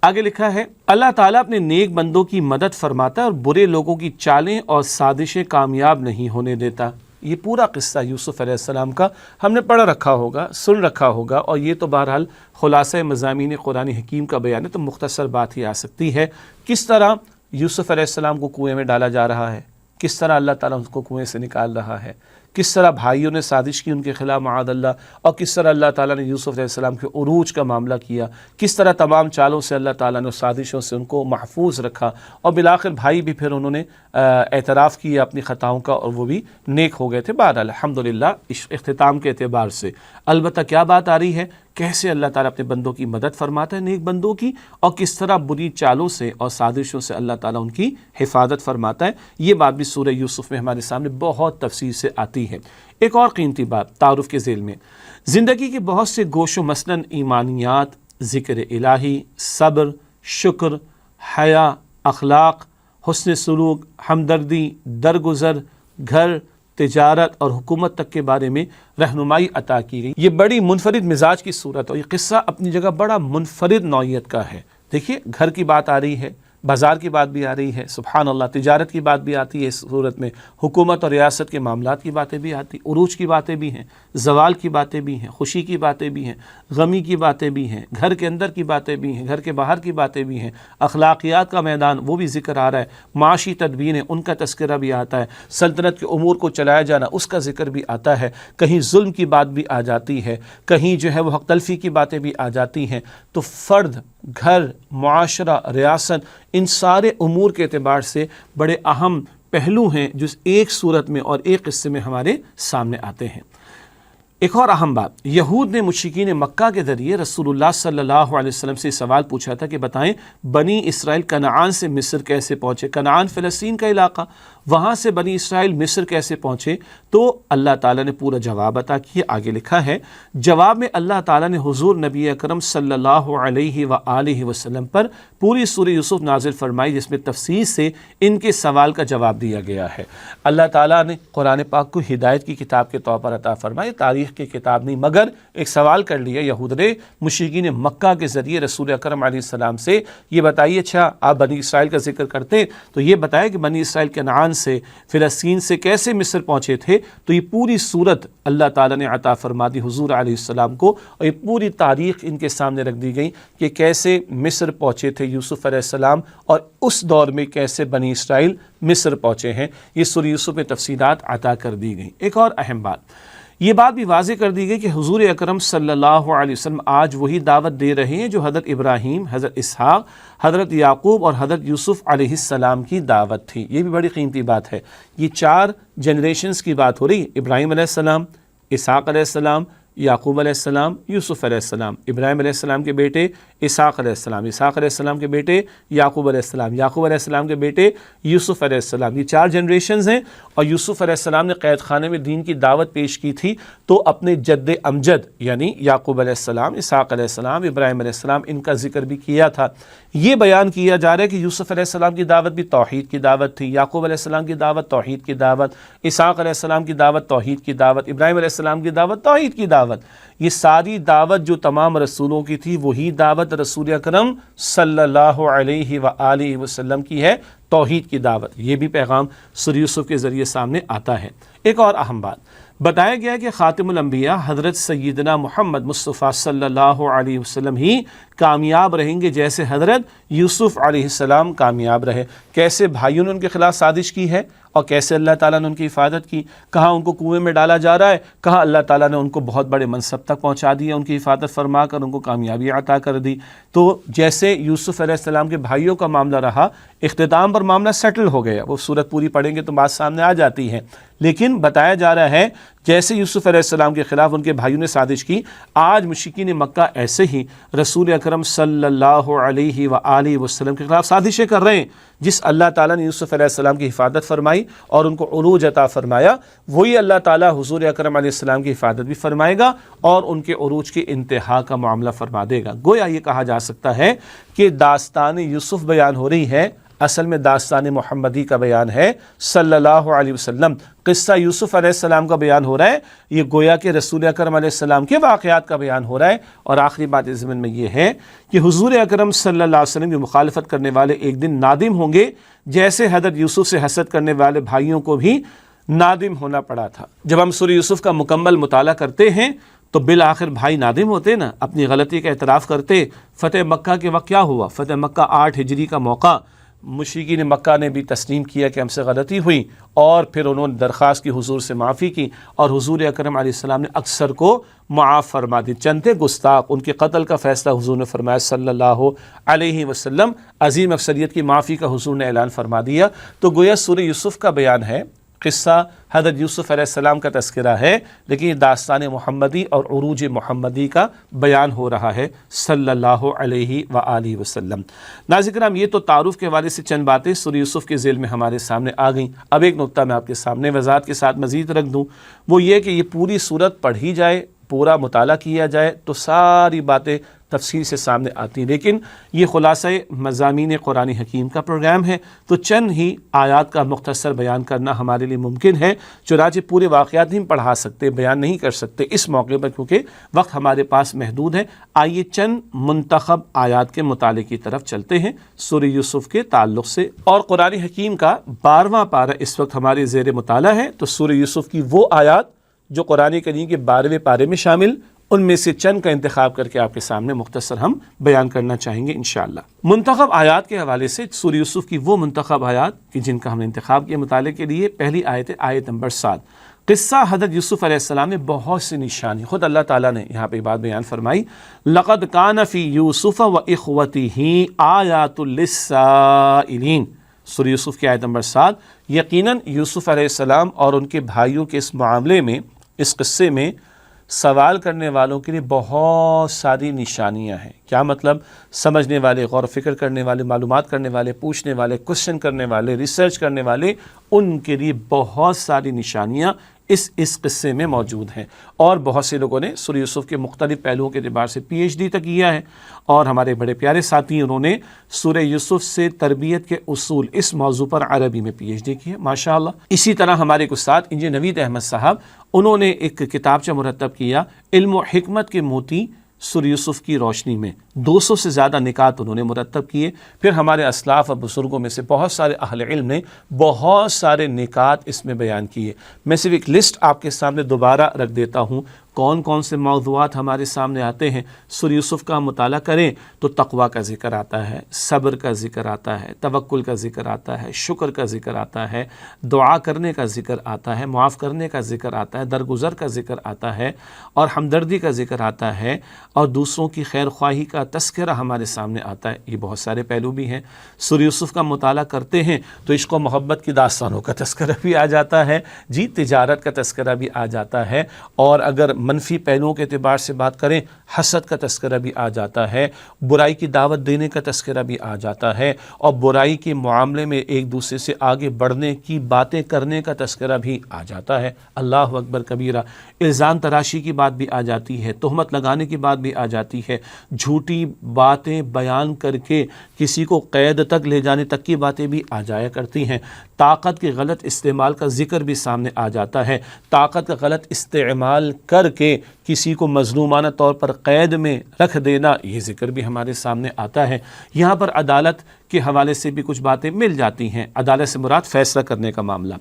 آگے لکھا ہے اللہ تعالیٰ اپنے نیک بندوں کی مدد فرماتا ہے اور برے لوگوں کی چالیں اور سازشیں کامیاب نہیں ہونے دیتا۔ یہ پورا قصہ یوسف علیہ السلام کا ہم نے پڑھ رکھا ہوگا، سن رکھا ہوگا، اور یہ تو بہرحال خلاصہ مضامین قرآن حکیم کا بیان ہے، تو مختصر بات ہی آ سکتی ہے۔ کس طرح یوسف علیہ السلام کو کنویں میں ڈالا جا رہا ہے، کس طرح اللہ تعالیٰ ان کو کنویں سے نکال رہا ہے، کس طرح بھائیوں نے سازش کی ان کے خلاف معاذ اللہ، اور کس طرح اللہ تعالیٰ نے یوسف علیہ السلام کے عروج کا معاملہ کیا، کس طرح تمام چالوں سے اللہ تعالیٰ نے سازشوں سے ان کو محفوظ رکھا، اور بالآخر بھائی بھی پھر انہوں نے اعتراف کیا اپنی خطاؤں کا، اور وہ بھی نیک ہو گئے تھے۔ بہرحال الحمدللہ اختتام کے اعتبار سے البتہ کیا بات آ رہی ہے، کیسے اللہ تعالیٰ اپنے بندوں کی مدد فرماتا ہے، نیک بندوں کی، اور کس طرح بری چالوں سے اور سازشوں سے اللہ تعالیٰ ان کی حفاظت فرماتا ہے۔ یہ بات بھی سورہ یوسف میں ہمارے سامنے بہت تفصیل سے آتی ہے۔ ایک اور قیمتی بات تعارف کے ذیل میں، زندگی کے بہت سے گوش و مثلاً ایمانیات، ذکر الہی، صبر، شکر، حیا، اخلاق، حسن سلوک، ہمدردی، درگزر، گھر، تجارت اور حکومت تک کے بارے میں رہنمائی عطا کی گئی۔ یہ بڑی منفرد مزاج کی صورت ہے، اور یہ قصہ اپنی جگہ بڑا منفرد نوعیت کا ہے۔ دیکھیے گھر کی بات آ رہی ہے، بازار کی بات بھی آ رہی ہے، سبحان اللہ، تجارت کی بات بھی آتی ہے اس صورت میں، حکومت اور ریاست کے معاملات کی باتیں بھی آتی، عروج کی باتیں بھی ہیں، زوال کی باتیں بھی ہیں، خوشی کی باتیں بھی ہیں، غمی کی باتیں بھی ہیں، گھر کے اندر کی باتیں بھی ہیں، گھر کے باہر کی باتیں بھی ہیں، اخلاقیات کا میدان وہ بھی ذکر آ رہا ہے، معاشی تدبیریں ان کا تذکرہ بھی آتا ہے، سلطنت کے امور کو چلایا جانا اس کا ذکر بھی آتا ہے، کہیں ظلم کی بات بھی آ جاتی ہے، کہیں جو ہے وہ حق تلفی کی باتیں بھی آ جاتی ہیں۔ تو فرد، گھر، معاشرہ، ریاست، ان سارے امور کے اعتبار سے بڑے اہم پہلو ہیں جو ایک صورت میں اور ایک قصے میں ہمارے سامنے آتے ہیں۔ ایک اور اہم بات، یہود نے مشرکین مکہ کے ذریعے رسول اللہ صلی اللہ علیہ وسلم سے سوال پوچھا تھا کہ بتائیں بنی اسرائیل کنعان سے مصر کیسے پہنچے؟ کنعان فلسطین کا علاقہ، وہاں سے بنی اسرائیل مصر کیسے پہنچے؟ تو اللہ تعالیٰ نے پورا جواب عطا کیا۔ آگے لکھا ہے جواب میں اللہ تعالیٰ نے حضور نبی اکرم صلی اللہ علیہ وآلہ وسلم پر پوری سورہ یوسف نازل فرمائی، جس میں تفصیل سے ان کے سوال کا جواب دیا گیا ہے۔ اللہ تعالیٰ نے قرآن پاک کو ہدایت کی کتاب کے طور پر عطا فرمائی، تاریخ کی کتاب نہیں، مگر ایک سوال کر لیا یہود نے مشرکین مکہ کے ذریعے رسول اکرم علیہ السلام سے، یہ بتائیے اچھا آپ بنی اسرائیل کا ذکر کرتے تو یہ بتائیں کہ بنی اسرائیل کنعان سے، فلسطین سے کیسے مصر پہنچے تھے؟ تو یہ پوری صورت اللہ تعالیٰ نے عطا فرما دی حضور علیہ السلام کو، اور یہ پوری تاریخ ان کے سامنے رکھ دی گئی کہ کیسے مصر پہنچے تھے یوسف علیہ السلام، اور اس دور میں کیسے بنی اسرائیل مصر پہنچے ہیں، یہ سورہ یوسف میں تفصیلات عطا کر دی گئیں۔ ایک اور اہم بات، یہ بات بھی واضح کر دی گئی کہ حضور اکرم صلی اللہ علیہ وسلم آج وہی دعوت دے رہے ہیں جو حضرت ابراہیم، حضرت اسحاق، حضرت یعقوب اور حضرت یوسف علیہ السلام کی دعوت تھی۔ یہ بھی بڑی قیمتی بات ہے، یہ 4 جنریشنز کی بات ہو رہی، ابراہیم علیہ السلام، اسحاق علیہ السلام، یعقوب علیہ السلام، یوسف علیہ السلام، ابراہیم علیہ السلام کے بیٹے اسحاق علیہ السلام، اسحاق علیہ السلام کے بیٹے یعقوب علیہ السلام، یعقوب علیہ السلام کے بیٹے یوسف علیہ السلام. یہ 4 جنریشنز ہیں. اور یوسف علیہ السلام نے قید خانے میں دین کی دعوت پیش کی تھی، تو اپنے جد امجد یعنی یعقوب علیہ السلام، اسحاق علیہ السلام، ابراہیم علیہ السلام، ان کا ذکر بھی کیا تھا. یہ بیان کیا جا رہا ہے کہ یوسف علیہ السلام کی دعوت بھی توحید کی دعوت تھی، یعقوب علیہ السلام کی دعوت توحید کی دعوت، اسحاق علیہ السلام کی دعوت توحید کی دعوت، ابراہیم علیہ السلام کی دعوت توحید کی دعوت. یہ ساری دعوت جو تمام رسولوں کی تھی، وہی دعوت رسول اکرم صلی اللہ علیہ وآلہ وسلم کی ہے، توحید کی دعوت. یہ بھی پیغام سورہ یوسف کے ذریعے سامنے آتا ہے. ایک اور اہم بات بتایا گیا کہ خاتم الانبیاء حضرت سیدنا محمد مصطفیٰ صلی اللہ علیہ وسلم ہی کامیاب رہیں گے جیسے حضرت یوسف علیہ السلام کامیاب رہے. کیسے بھائیوں نے ان کے خلاف سازش کی ہے اور کیسے اللہ تعالیٰ نے ان کی حفاظت کی. کہاں ان کو کنویں میں ڈالا جا رہا ہے، کہاں اللہ تعالیٰ نے ان کو بہت بڑے منصب تک پہنچا دیا، ان کی حفاظت فرما کر ان کو کامیابی عطا کر دی. تو جیسے یوسف علیہ السلام کے بھائیوں کا معاملہ رہا، اختتام پر معاملہ سیٹل ہو گیا. وہ صورت پوری پڑھیں گے تو بات سامنے آ جاتی ہے. لیکن بتایا جا رہا ہے جیسے یوسف علیہ السلام کے خلاف ان کے بھائیوں نے سازش کی، آج مشرکین مکہ ایسے ہی رسول اکرم صلی اللہ علیہ وآلہ وسلم کے خلاف سازشیں کر رہے ہیں. جس اللہ تعالیٰ نے یوسف علیہ السلام کی حفاظت فرمائی اور ان کو عروج عطا فرمایا، وہی اللہ تعالیٰ حضور اکرم علیہ السلام کی حفاظت بھی فرمائے گا اور ان کے عروج کی انتہا کا معاملہ فرما دے گا. گویا یہ کہا جا سکتا ہے کہ داستان یوسف بیان ہو رہی ہے، اصل میں داستان محمدی کا بیان ہے صلی اللہ علیہ وسلم. قصہ یوسف علیہ السلام کا بیان ہو رہا ہے، یہ گویا کہ رسول اکرم علیہ السلام کے واقعات کا بیان ہو رہا ہے. اور آخری بات اس ضمن میں یہ ہے کہ حضور اکرم صلی اللہ علیہ وسلم کی مخالفت کرنے والے ایک دن نادم ہوں گے، جیسے حضرت یوسف سے حسد کرنے والے بھائیوں کو بھی نادم ہونا پڑا تھا. جب ہم سورہ یوسف کا مکمل مطالعہ کرتے ہیں تو بالآخر بھائی نادم ہوتے نا، اپنی غلطی کا اعتراف کرتے. فتح مکہ کے وقت کیا ہوا؟ فتح مکہ 8 ہجری کا موقع، مشرکین مکہ نے بھی تسلیم کیا کہ ہم سے غلطی ہوئی، اور پھر انہوں نے درخواست کی حضور سے معافی کی، اور حضور اکرم علیہ السلام نے اکثر کو معاف فرما دی. چند تھے گستاخ، ان کے قتل کا فیصلہ حضور نے فرمایا صلی اللہ علیہ وسلم. عظیم اکثریت کی معافی کا حضور نے اعلان فرما دیا. تو گویا سورہ یوسف کا بیان ہے، قصہ حضرت یوسف علیہ السلام کا تذکرہ ہے، لیکن یہ داستان محمدی اور عروج محمدی کا بیان ہو رہا ہے صلی اللہ علیہ وآلہ وسلم. ناظرین کرام، یہ تو تعارف کے حوالے سے چند باتیں سورہ یوسف کے ذیل میں ہمارے سامنے آ گئیں. اب ایک نقطہ میں آپ کے سامنے وضاحت کے ساتھ مزید رکھ دوں، وہ یہ کہ یہ پوری صورت پڑھی جائے، پورا مطالعہ کیا جائے تو ساری باتیں تفصیل سے سامنے آتی ہیں. لیکن یہ خلاصہ مضامین قرآن حکیم کا پروگرام ہے، تو چند ہی آیات کا مختصر بیان کرنا ہمارے لیے ممکن ہے. چنانچہ پورے واقعات نہیں پڑھا سکتے، بیان نہیں کر سکتے اس موقع پر، کیونکہ وقت ہمارے پاس محدود ہے. آئیے چند منتخب آیات کے مطالعے کی طرف چلتے ہیں سورہ یوسف کے تعلق سے. اور قرآن حکیم کا 12واں پارہ اس وقت ہمارے زیر مطالعہ ہے. تو سورہ یوسف کی وہ آیات جو قرآن کریم کے 12ویں پارے میں شامل، ان میں سے چند کا انتخاب کر کے آپ کے سامنے مختصر ہم بیان کرنا چاہیں گے انشاءاللہ. منتخب آیات کے حوالے سے سورہ یوسف کی وہ منتخب آیات کہ جن کا ہم نے انتخاب کیا مطالعے کے لیے، پہلی آیت ہے آیت نمبر 7. قصہ حضرت یوسف علیہ السلام میں بہت سی نشانی خود اللہ تعالیٰ نے یہاں پہ بات بیان فرمائی. لقد کان فی یوسف و اخوتہ آیات للسائلین. سورہ یوسف کی آیت نمبر 7. یقیناً یوسف علیہ السلام اور ان کے بھائیوں کے اس معاملے میں، اس قصے میں سوال کرنے والوں کے لیے بہت ساری نشانیاں ہیں. کیا مطلب؟ سمجھنے والے، غور و فکر کرنے والے، معلومات کرنے والے، پوچھنے والے، کوشچن کرنے والے، ریسرچ کرنے والے، ان کے لیے بہت ساری نشانیاں اس قصے میں موجود ہیں. اور بہت سے لوگوں نے سورہ یوسف کے مختلف پہلوؤں کے اعتبار سے پی ایچ ڈی تک کیا ہے، اور ہمارے بڑے پیارے ساتھی انہوں نے سورہ یوسف سے تربیت کے اصول اس موضوع پر عربی میں پی ایچ ڈی کی ہے ماشاءاللہ. اسی طرح ہمارے ایک استاد انجینئر نوید احمد صاحب، انہوں نے ایک کتابچہ مرتب کیا علم و حکمت کے موتی سورہ یوسف کی روشنی میں. 200 سے زیادہ نکات انہوں نے مرتب کیے. پھر ہمارے اسلاف اور بزرگوں میں سے بہت سارے اہل علم نے بہت سارے نکات اس میں بیان کیے. میں صرف ایک لسٹ آپ کے سامنے دوبارہ رکھ دیتا ہوں کون کون سے موضوعات ہمارے سامنے آتے ہیں. سورہ یوسف کا مطالعہ کریں تو تقویٰ کا ذکر آتا ہے، صبر کا ذکر آتا ہے، توکل کا ذکر آتا ہے، شکر کا ذکر آتا ہے، دعا کرنے کا ذکر آتا ہے، معاف کرنے کا ذکر آتا ہے، درگزر کا ذکر آتا ہے، اور ہمدردی کا ذکر آتا ہے، اور دوسروں کی خیر خواہی کا تذکرہ ہمارے سامنے آتا ہے. یہ بہت سارے پہلو بھی ہیں. سورہ یوسف کا مطالعہ کرتے ہیں تو عشق و محبت کی داستانوں کا تذکرہ بھی آ جاتا ہے، جی تجارت کا تذکرہ بھی آ جاتا ہے، اور اگر منفی پہلوؤں کے اعتبار سے بات کریں، حسد کا تذکرہ بھی آ جاتا ہے، برائی کی دعوت دینے کا تذکرہ بھی آ جاتا ہے، اور برائی کے معاملے میں ایک دوسرے سے آگے بڑھنے کی باتیں کرنے کا تذکرہ بھی آ جاتا ہے۔ اللہ اکبر کبیرہ، الزام تراشی کی بات بھی آ جاتی ہے، تہمت لگانے کی بات بھی آ جاتی ہے، جھوٹی باتیں بیان کر کے کسی کو قید تک لے جانے تک کی باتیں بھی آ جایا کرتی ہیں، طاقت کے غلط استعمال کا ذکر بھی سامنے آ جاتا ہے، طاقت کا غلط استعمال کر کے کسی کو مظلومانہ طور پر قید میں رکھ دینا، یہ ذکر بھی ہمارے سامنے آتا ہے۔ یہاں پر عدالت کے حوالے سے بھی کچھ باتیں مل جاتی ہیں، عدالت سے مراد فیصلہ کرنے کا معاملہ،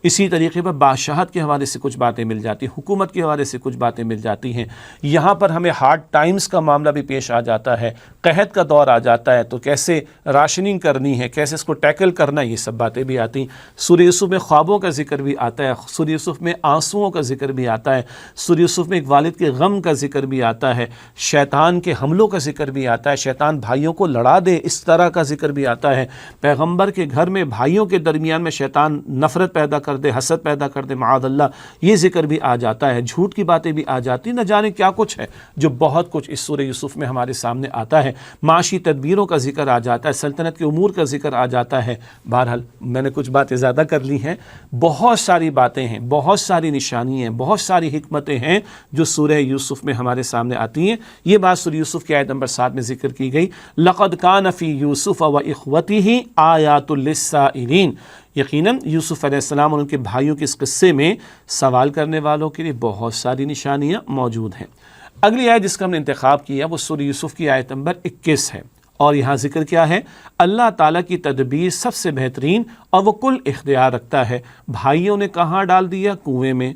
اسی طریقے پر بادشاہت کے حوالے سے کچھ باتیں مل جاتی ہیں، حکومت کے حوالے سے کچھ باتیں مل جاتی ہیں۔ یہاں پر ہمیں ہارڈ ٹائمز کا معاملہ بھی پیش آ جاتا ہے، قحط کا دور آ جاتا ہے تو کیسے راشننگ کرنی ہے، کیسے اس کو ٹیکل کرنا ہے، یہ سب باتیں بھی آتی ہیں۔ سورہ یوسف میں خوابوں کا ذکر بھی آتا ہے، سورہ یوسف میں آنسوؤں کا ذکر بھی آتا ہے، سورہ یوسف میں ایک والد کے غم کا ذکر بھی آتا ہے، شیطان کے حملوں کا ذکر بھی آتا ہے، شیطان بھائیوں کو لڑا دے اس طرح کا ذکر بھی آتا ہے، پیغمبر کے گھر میں بھائیوں کے درمیان میں شیطان نفرت پیدا کر دے، حسد پیدا کر دے، معاذ اللہ، یہ ذکر بھی آ جاتا ہے، جھوٹ کی باتیں بھی آ جاتی، نہ جانے کیا کچھ ہے جو بہت کچھ اس سورہ یوسف میں ہمارے سامنے آتا ہے۔ معاشی تدبیروں کا ذکر آ جاتا ہے، سلطنت کے امور کا ذکر آ جاتا ہے۔ بہرحال میں نے کچھ باتیں زیادہ کر لی ہیں، بہت ساری باتیں ہیں، بہت ساری نشانیاں ہیں، بہت ساری حکمتیں ہیں جو سورہ یوسف میں ہمارے سامنے آتی ہیں۔ یہ بات سورہ یوسف کی آیت نمبر 7 میں ذکر کی گئی، لَقَدْ كَانَ فِي يُوسُفَ وَإِخْوَتِهِ آيَاتٌ لِلسَّائِلِينَ، یقیناً یوسف علیہ السلام اور ان کے بھائیوں کے اس قصے میں سوال کرنے والوں کے لیے بہت ساری نشانیاں موجود ہیں۔ اگلی آیت جس کا ہم نے انتخاب کیا وہ سورہ یوسف کی آیت نمبر 21 ہے، اور یہاں ذکر کیا ہے، اللہ تعالیٰ کی تدبیر سب سے بہترین اور وہ کل اختیار رکھتا ہے۔ بھائیوں نے کہاں ڈال دیا؟ کنویں میں۔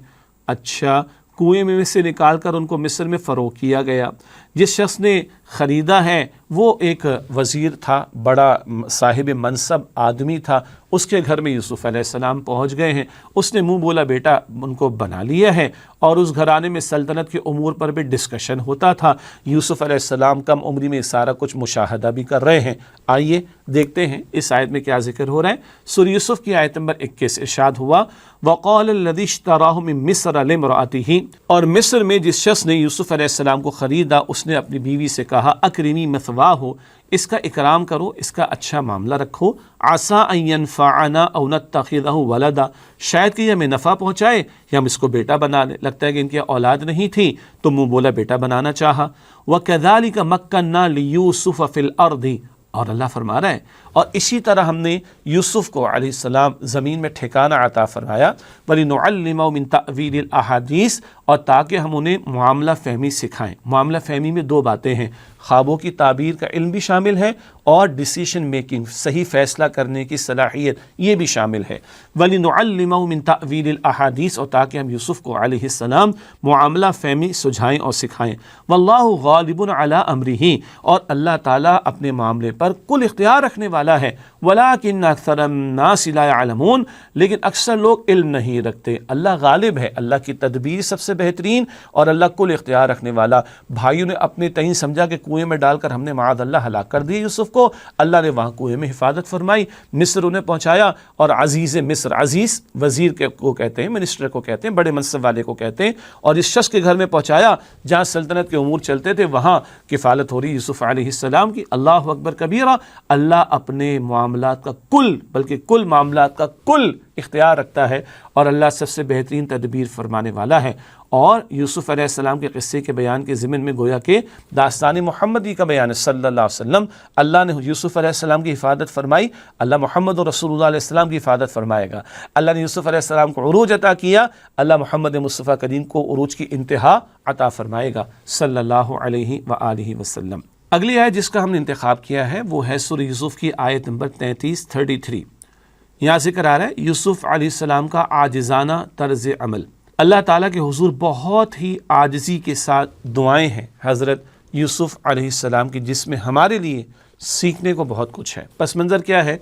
اچھا، کنویں میں سے نکال کر ان کو مصر میں فروخت کیا گیا۔ جس شخص نے خریدا ہے وہ ایک وزیر تھا، بڑا صاحب منصب آدمی تھا، اس کے گھر میں یوسف علیہ السلام پہنچ گئے ہیں، اس نے منہ بولا بیٹا ان کو بنا لیا ہے، اور اس گھرانے میں سلطنت کے امور پر بھی ڈسکشن ہوتا تھا۔ یوسف علیہ السلام کم عمری میں سارا کچھ مشاہدہ بھی کر رہے ہیں۔ آئیے دیکھتے ہیں اس آیت میں کیا ذکر ہو رہا ہے۔ سورہ یوسف کی آیت نمبر 21 ارشاد ہوا، وَقَالَ الَّذِي اشْتَرَاهُ مِن مِّصْرَ لِامْرَأَتِهِ، اور مصر میں جس شخص نے یوسف علیہ السلام کو خریدا اس نے اپنی بیوی سے کہا، اکرمی مثواہ، اس کا اکرام کرو، اس کا اچھا معاملہ رکھو، عسیٰ ان ینفعنا او نتخذہ ولدا، شاید کہ یہ ہمیں نفع پہنچائے یا ہم اس کو بیٹا بنا لیں۔ لگتا ہے کہ ان کی اولاد نہیں تھی تو منہ بولا بیٹا بنانا چاہا۔ وَكَذَلِكَ مَكَّنَّا لِيُوسُفَ فِي الْأَرْضِ، اور اللہ فرما رہا ہے اور اسی طرح ہم نے یوسف کو علیہ السلام زمین میں ٹھکانہ عطا فرمایا، وَلِنُعَلِّمَهُ مِن تَأْوِيلِ الْأَحَادِيثِ، اور تاکہ ہم انہیں معاملہ فہمی سکھائیں۔ معاملہ فہمی میں دو باتیں ہیں، خوابوں کی تعبیر کا علم بھی شامل ہے اور ڈیسیشن میکنگ، صحیح فیصلہ کرنے کی صلاحیت، یہ بھی شامل ہے۔ وَلِنُعَلِّمَهُ مِن تَأْوِيلِ الْأَحَادِيثِ، اور تاکہ ہم یوسف کو علیہ السلام معاملہ فہمی سجھائیں اور سکھائیں۔ وَاللَّهُ غَالِبٌ عَلَىٰ أَمْرِهِ، اور اللہ تعالیٰ اپنے معاملے پر کل اختیار رکھنے والا ہے۔ وَلَٰكِنَّ أَكْثَرَ النَّاسِ لَا يَعْلَمُونَ، لیکن اکثر لوگ علم نہیں رکھتے۔ اللہ غالب ہے، اللہ کی تدبیر سب سے بہترین اور اللہ کل اختیار رکھنے والا۔ بھائیوں نے اپنے تئیں سمجھا کہ کنویں میں ڈال کر ہم نے معاذ اللہ ہلاک کر دیا یوسف کو، اللہ نے وہاں کنویں میں حفاظت فرمائی، مصر انہیں پہنچایا، اور عزیز مصر، عزیز وزیر کو کہتے ہیں، منسٹر کو کہتے ہیں، بڑے منصب والے کو کہتے ہیں، اور اس شخص کے گھر میں پہنچایا جہاں سلطنت کے امور چلتے تھے، وہاں کفالت ہو رہی یوسف علیہ السلام کی۔ اللہ اکبر کبیرہ، اللہ اپنے معاملات کا کل، بلکہ کل معاملات کا کل اختیار رکھتا ہے، اور اللہ سب سے بہترین تدبیر فرمانے والا ہے۔ اور یوسف علیہ السلام کے قصے کے بیان کے ضمن میں گویا کہ داستان محمدی کا بیان ہے صلی اللہ علیہ وسلم۔ اللہ نے یوسف علیہ السلام کی حفاظت فرمائی، اللہ محمد رسول اللہ علیہ السلام کی حفاظت فرمائے گا۔ اللہ نے یوسف علیہ السلام کو عروج عطا کیا، اللہ محمد مصطفیٰ کریم کو عروج کی انتہا عطا فرمائے گا صلی اللہ علیہ وآلہ وسلم۔ اگلی آیت جس کا ہم نے انتخاب کیا ہے وہ ہے سورہ یوسف کی آیت نمبر 33 یہاں ذکر آ رہا ہے یوسف علیہ السلام کا عاجزانہ طرز عمل۔ اللہ تعالیٰ کے حضور بہت ہی عاجزی کے ساتھ دعائیں ہیں حضرت یوسف علیہ السلام کی، جس میں ہمارے لیے سیکھنے کو بہت کچھ ہے۔ پس منظر کیا ہے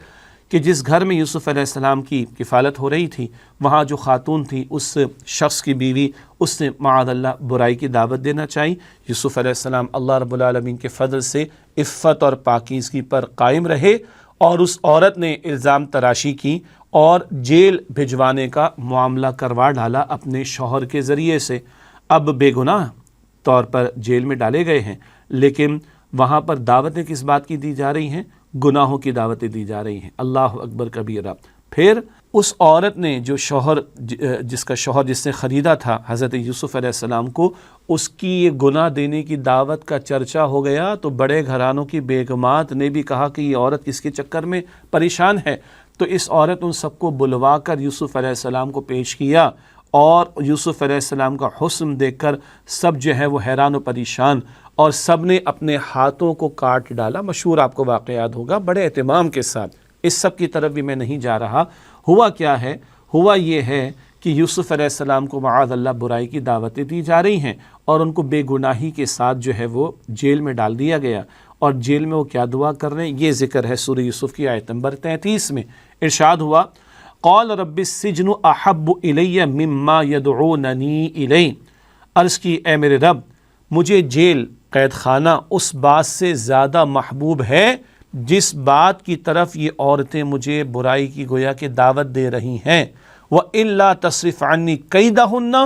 کہ جس گھر میں یوسف علیہ السلام کی کفالت ہو رہی تھی، وہاں جو خاتون تھی اس شخص کی بیوی، اس نے معاذ اللہ برائی کی دعوت دینا چاہی۔ یوسف علیہ السلام اللہ رب العالمین کے فضل سے عفت اور پاکیزگی پر قائم رہے، اور اس عورت نے الزام تراشی کی اور جیل بھجوانے کا معاملہ کروا ڈالا اپنے شوہر کے ذریعے سے۔ اب بے گناہ طور پر جیل میں ڈالے گئے ہیں، لیکن وہاں پر دعوتیں کس بات کی دی جا رہی ہیں؟ گناہوں کی دعوتیں دی جا رہی ہیں۔ اللہ اکبر کبیرہ۔ پھر اس عورت نے جو شوہر جس نے خریدا تھا حضرت یوسف علیہ السلام کو، اس کی یہ گناہ دینے کی دعوت کا چرچا ہو گیا تو بڑے گھرانوں کی بیگمات نے بھی کہا کہ یہ عورت کس کے چکر میں پریشان ہے، تو اس عورت ان سب کو بلوا کر یوسف علیہ السلام کو پیش کیا، اور یوسف علیہ السلام کا حسن دیکھ کر سب جو ہے وہ حیران و پریشان، اور سب نے اپنے ہاتھوں کو کاٹ ڈالا۔ مشہور آپ کو واقعہ یاد ہوگا، بڑے اہتمام کے ساتھ۔ اس سب کی طرف بھی میں نہیں جا رہا۔ ہوا کیا ہے؟ ہوا یہ ہے کہ یوسف علیہ السلام کو معاذ اللہ برائی کی دعوتیں دی جا رہی ہیں، اور ان کو بے گناہی کے ساتھ جو ہے وہ جیل میں ڈال دیا گیا۔ اور جیل میں وہ کیا دعا کر رہے ہیں؟ یہ ذکر ہے سورہ یوسف کی آیت نمبر 33 میں۔ ارشاد ہوا قال رب السجن احب الی مما یدعوننی الی، عرض کی اے میرے رب مجھے جیل قید خانہ اس بات سے زیادہ محبوب ہے جس بات کی طرف یہ عورتیں مجھے برائی کی گویا کہ دعوت دے رہی ہیں۔ وَإِلَّا تَصْرِفْ عَنِّي كَيْدَهُنَّ،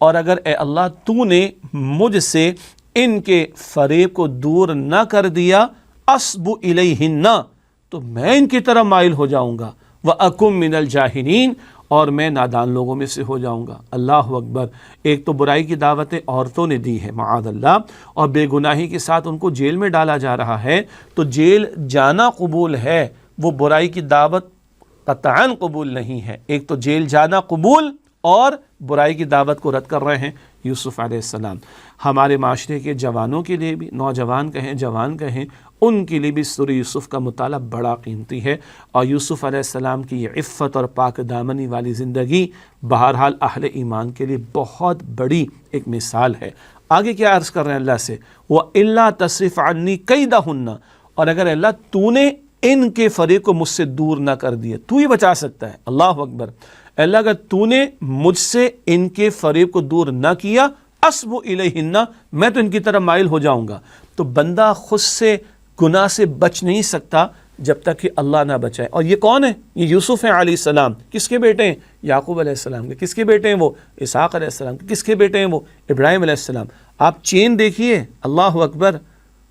اور اگر اے اللہ تو نے مجھ سے ان کے فریب کو دور نہ کر دیا، أَصْبُ إِلَيْهِنَّ، تو میں ان کی طرف مائل ہو جاؤں گا، وَأَكُمْ مِنَ الْجَاهِلِينَ، اور میں نادان لوگوں میں سے ہو جاؤں گا۔ اللہ اکبر۔ ایک تو برائی کی دعوتیں عورتوں نے دی ہے معاذ اللہ، اور بے گناہی کے ساتھ ان کو جیل میں ڈالا جا رہا ہے، تو جیل جانا قبول ہے، وہ برائی کی دعوت قطعاً قبول نہیں ہے۔ ایک تو جیل جانا قبول، اور برائی کی دعوت کو رد کر رہے ہیں یوسف علیہ السلام۔ ہمارے معاشرے کے جوانوں کے لیے بھی، نوجوان کہیں جوان کہیں، ان کے لیے بھی سورہ یوسف کا مطالعہ بڑا قیمتی ہے، اور یوسف علیہ السلام کی یہ عفت اور پاک دامنی والی زندگی بہرحال اہل ایمان کے لیے بہت بڑی ایک مثال ہے۔ آگے کیا عرض کر رہے ہیں اللہ سے؟ وَإِلَّا تَصْرِفْ عَنِّي كَيْدَهُنَّ، اور اگر اللہ تو نے ان کے فریب کو مجھ سے دور نہ کر دیا، تو ہی بچا سکتا ہے۔ اللہ اکبر۔ اللہ اگر تو نے مجھ سے ان کے فریب کو دور نہ کیا، أَصْبُ إِلَيْهِنَّ، میں تو ان کی طرف مائل ہو جاؤں گا۔ تو بندہ خود سے گناہ سے بچ نہیں سکتا جب تک کہ اللہ نہ بچائے۔ اور یہ کون ہے؟ یہ یوسف ہیں علیہ السلام۔ کس کے بیٹے ہیں؟ یعقوب علیہ السلام کے۔ کس کے بیٹے ہیں وہ؟ اسحاق علیہ السلام کے۔ کس کے بیٹے ہیں وہ؟ ابراہیم علیہ السلام۔ آپ چین دیکھیے، اللہ اکبر،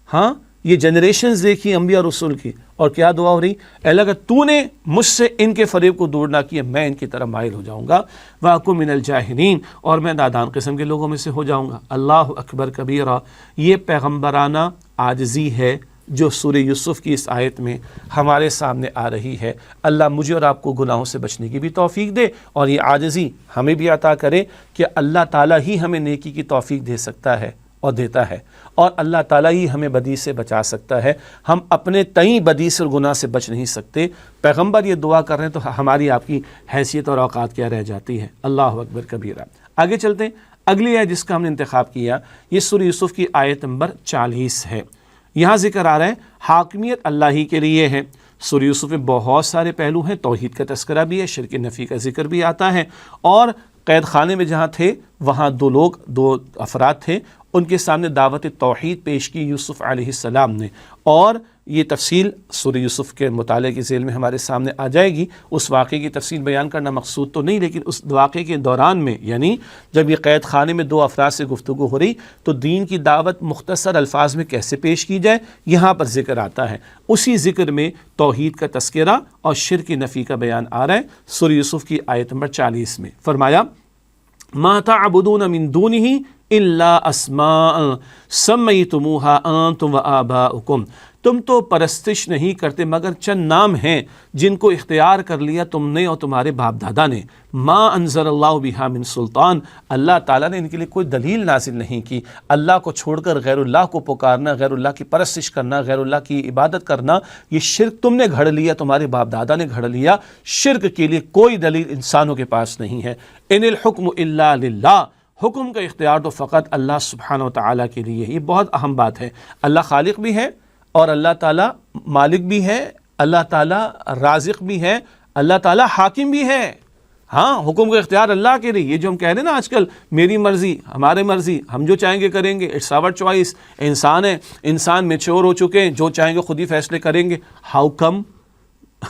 ہاں یہ جنریشنز دیکھیے انبیاء اور رسول کی، اور کیا دعا ہو رہی؟ اے اللہ اگر تو نے مجھ سے ان کے فریب کو دور نہ کیا، میں ان کی طرف مائل ہو جاؤں گا، وَأَكُن مِنَ الْجَاهِلِينَ، اور میں نادان قسم کے لوگوں میں سے ہو جاؤں گا۔ اللہ اکبر کبیرہ۔ یہ پیغمبرانہ عاجزی ہے جو سورہ یوسف کی اس آیت میں ہمارے سامنے آ رہی ہے۔ اللہ مجھے اور آپ کو گناہوں سے بچنے کی بھی توفیق دے، اور یہ عاجزی ہمیں بھی عطا کرے کہ اللہ تعالیٰ ہی ہمیں نیکی کی توفیق دے سکتا ہے اور دیتا ہے، اور اللہ تعالیٰ ہی ہمیں بدی سے بچا سکتا ہے۔ ہم اپنے تئیں بدی سے اور گناہ سے بچ نہیں سکتے۔ پیغمبر یہ دعا کر رہے ہیں تو ہماری آپ کی حیثیت اور اوقات کیا رہ جاتی ہے؟ اللہ اکبر کبیرہ۔ آگے چلتے ہیں، اگلی آیت جس کا ہم نے انتخاب کیا، یہ سورہ یوسف کی آیت نمبر 40 ہے۔ یہاں ذکر آ رہا ہے حاکمیت اللہ ہی کے لیے ہے۔ سورہ یوسف میں بہت سارے پہلو ہیں، توحید کا تذکرہ بھی ہے، شرک نفی کا ذکر بھی آتا ہے، اور قید خانے میں جہاں تھے وہاں دو افراد تھے، ان کے سامنے دعوت توحید پیش کی یوسف علیہ السلام نے، اور یہ تفصیل سورہ یوسف کے مطالعے کی ذیل میں ہمارے سامنے آ جائے گی۔ اس واقعے کی تفصیل بیان کرنا مقصود تو نہیں، لیکن اس واقعے کے دوران میں، یعنی جب یہ قید خانے میں دو افراد سے گفتگو ہو رہی تو دین کی دعوت مختصر الفاظ میں کیسے پیش کی جائے یہاں پر ذکر آتا ہے۔ اسی ذکر میں توحید کا تذکرہ اور شرک نفی کا بیان آ رہا ہے سورہ یوسف کی آیت نمبر 40 میں۔ فرمایا ما تعبدون من دونه الا اسماء سمیتموها انتم وآباؤکم، تم تو پرستش نہیں کرتے مگر چند نام ہیں جن کو اختیار کر لیا تم نے اور تمہارے باپ دادا نے۔ ما انزل اللہ بہا من سلطان، اللہ تعالیٰ نے ان کے لیے کوئی دلیل نازل نہیں کی۔ اللہ کو چھوڑ کر غیر اللہ کو پکارنا، غیر اللہ کی پرستش کرنا، غیر اللہ کی عبادت کرنا، یہ شرک تم نے گھڑ لیا، تمہارے باپ دادا نے گھڑ لیا۔ شرک کے لیے کوئی دلیل انسانوں کے پاس نہیں ہے۔ ان الحکم الا للہ، حکم کا اختیار تو فقط اللہ سبحانہ و تعالیٰ کے لیے ہے۔ یہ بہت اہم بات ہے۔ اللہ خالق بھی ہے، اور اللہ تعالیٰ مالک بھی ہے، اللہ تعالیٰ رازق بھی ہے، اللہ تعالیٰ حاکم بھی ہے۔ ہاں، حکم کا اختیار اللہ کے لیے۔ یہ جو ہم کہہ رہے ہیں نا آج کل، میری مرضی ہمارے مرضی، ہم جو چاہیں گے کریں گے، اٹس آور چوائس، انسان ہے، انسان میچور ہو چکے ہیں، جو چاہیں گے خود ہی فیصلے کریں گے۔ How come?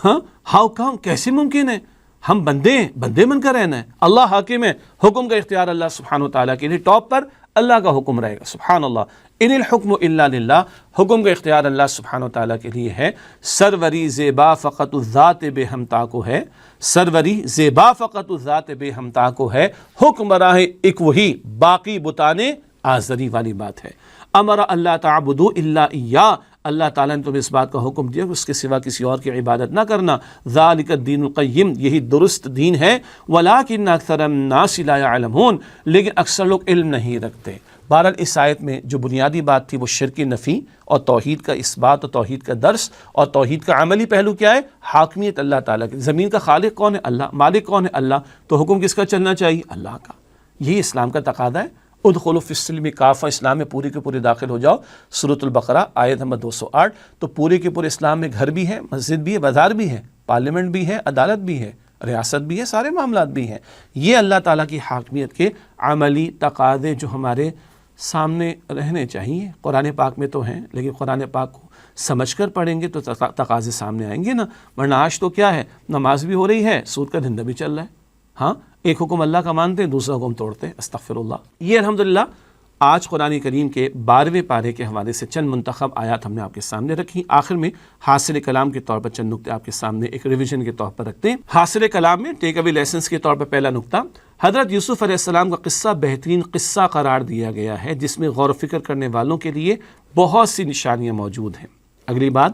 ہاں، ہاؤ کم؟ کیسے ممکن ہے؟ ہم بندے بن کر رہنا ہے. اللہ حاکم ہے، حکم کا اختیار اللہ سبحانہ و تعالیٰ کے لیے، ٹاپ پر اللہ کا حکم رہے گا. سبحان اللہ. ان الحکم الا للہ، حکم کا اختیار اللہ سبحانہ و تعالیٰ کے لیے ہے. سروری زیبا فقط الذات بے ہمتا کو ہے، سروری زیبا فقط الذات بے ہمتا کو ہے، حکم راہ ایک وہی باقی بتانے آزری والی بات ہے. امر اللہ تعبدوا الا ایاہ، اللہ تعالیٰ نے تمہیں اس بات کا حکم دیا کہ اس کے سوا کسی اور کی عبادت نہ کرنا. ذالک الدین القیم، یہی درست دین ہے. ولکن اکثر الناس لا یعلمون، لیکن اکثر لوگ علم نہیں رکھتے. بہرحال اس آیت میں جو بنیادی بات تھی وہ شرک نفی اور توحید کا اثبات اور توحید کا درس، اور توحید کا عملی پہلو کیا ہے؟ حاکمیت اللہ تعالیٰ کی. زمین کا خالق کون ہے؟ اللہ. مالک کون ہے؟ اللہ. تو حکم کس کا چلنا چاہیے؟ اللہ کا. یہی اسلام کا تقاضا ہے. ادخلوا فی السلم کافہ، اسلام میں پورے کے پورے داخل ہو جاؤ. سورۃ البقرہ آیت نمبر 208. تو پورے کے پورے اسلام میں گھر بھی ہے، مسجد بھی ہے، بازار بھی ہے، پارلیمنٹ بھی ہے، عدالت بھی ہے، ریاست بھی ہے، سارے معاملات بھی ہیں. یہ اللہ تعالیٰ کی حاکمیت کے عملی تقاضے جو ہمارے سامنے رہنے چاہیے. قرآن پاک میں تو ہیں، لیکن قرآن پاک کو سمجھ کر پڑھیں گے تو تقاضے سامنے آئیں گے نا. ورنہ آج تو کیا ہے، نماز بھی ہو رہی ہے، سود کا دھندا بھی چل رہا ہے. ہاں، ایک حکم اللہ کا مانتے ہیں، دوسرا حکم توڑتے ہیں. استغفر اللہ. یہ الحمدللہ آج قرآن کریم کے 12ویں پارے کے حوالے سے چند منتخب آیات ہم نے آپ کے سامنے رکھی. آخر میں حاصل کلام کے طور پر چند نقطے آپ کے سامنے ایک ریویژن کے طور پر رکھتے ہیں. حاصل کلام میں ٹیک اوے لیسنس کے طور پر پہلا نقطہ، حضرت یوسف علیہ السلام کا قصہ بہترین قصہ قرار دیا گیا ہے، جس میں غور و فکر کرنے والوں کے لیے بہت سی نشانیاں موجود ہیں. اگلی بات،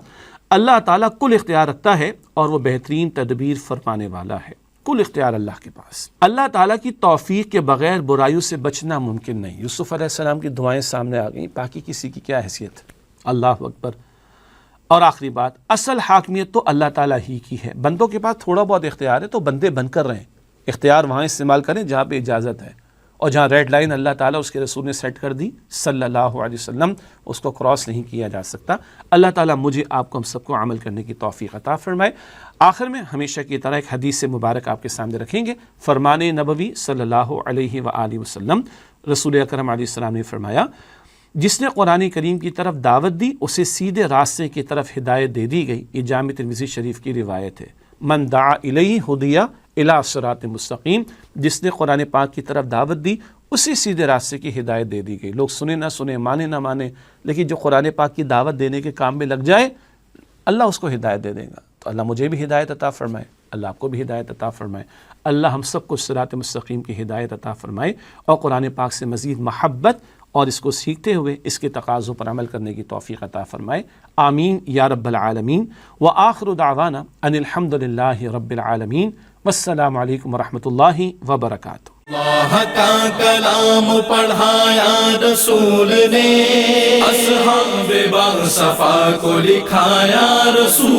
اللہ تعالیٰ کل اختیار رکھتا ہے اور وہ بہترین تدبیر فرمانے والا ہے. کل اختیار اللہ کے پاس. اللہ تعالیٰ کی توفیق کے بغیر برائیوں سے بچنا ممکن نہیں. یوسف علیہ السلام کی دعائیں سامنے آ گئیں، باقی کسی کی کیا حیثیت ہے؟ اللہ اکبر. اور آخری بات، اصل حاکمیت تو اللہ تعالیٰ ہی کی ہے. بندوں کے پاس تھوڑا بہت اختیار ہے تو بندے بن کر رہیں. اختیار وہاں استعمال کریں جہاں پہ اجازت ہے، اور جہاں ریڈ لائن اللہ تعالیٰ اس کے رسول نے سیٹ کر دی صلی اللہ علیہ وسلم، اس کو کراس نہیں کیا جا سکتا. اللہ تعالیٰ مجھے، آپ کو، ہم سب کو عمل کرنے کی توفیق عطا فرمائے. آخر میں ہمیشہ کی طرح ایک حدیث مبارک آپ کے سامنے رکھیں گے. فرمان نبوی صلی اللہ علیہ وآلہ وسلم، رسول اکرم علیہ السلام نے فرمایا، جس نے قرآن کریم کی طرف دعوت دی اسے سیدھے راستے کی طرف ہدایت دے دی گئی. یہ جامع ترمذی شریف کی روایت ہے. من دعا الیہ ہدیہ الی صراط مستقیم، جس نے قرآن پاک کی طرف دعوت دی اسی سیدھے راستے کی ہدایت دے دی گئی. لوگ سنیں نہ سنیں، مانے نہ مانے، لیکن جو قرآن پاک کی دعوت دینے کے کام میں لگ جائے اللہ اس کو ہدایت دے دے گا. تو اللہ مجھے بھی ہدایت عطا فرمائے، اللہ آپ کو بھی ہدایت عطا فرمائے. اللہ ہم سب کو صراط مستقیم کی ہدایت عطا فرمائے، اور قرآن پاک سے مزید محبت اور اس کو سیکھتے ہوئے اس کے تقاضوں پر عمل کرنے کی توفیق عطا فرمائے. آمین یا رب العالمین. وآخر دعوانا ان الحمد للہ رب العالمین. والسلام علیکم ورحمۃ اللہ وبرکاتہ. اللہ کا کلام پڑھایا رسول نے، اصحاب باصفا کو لکھایا رسول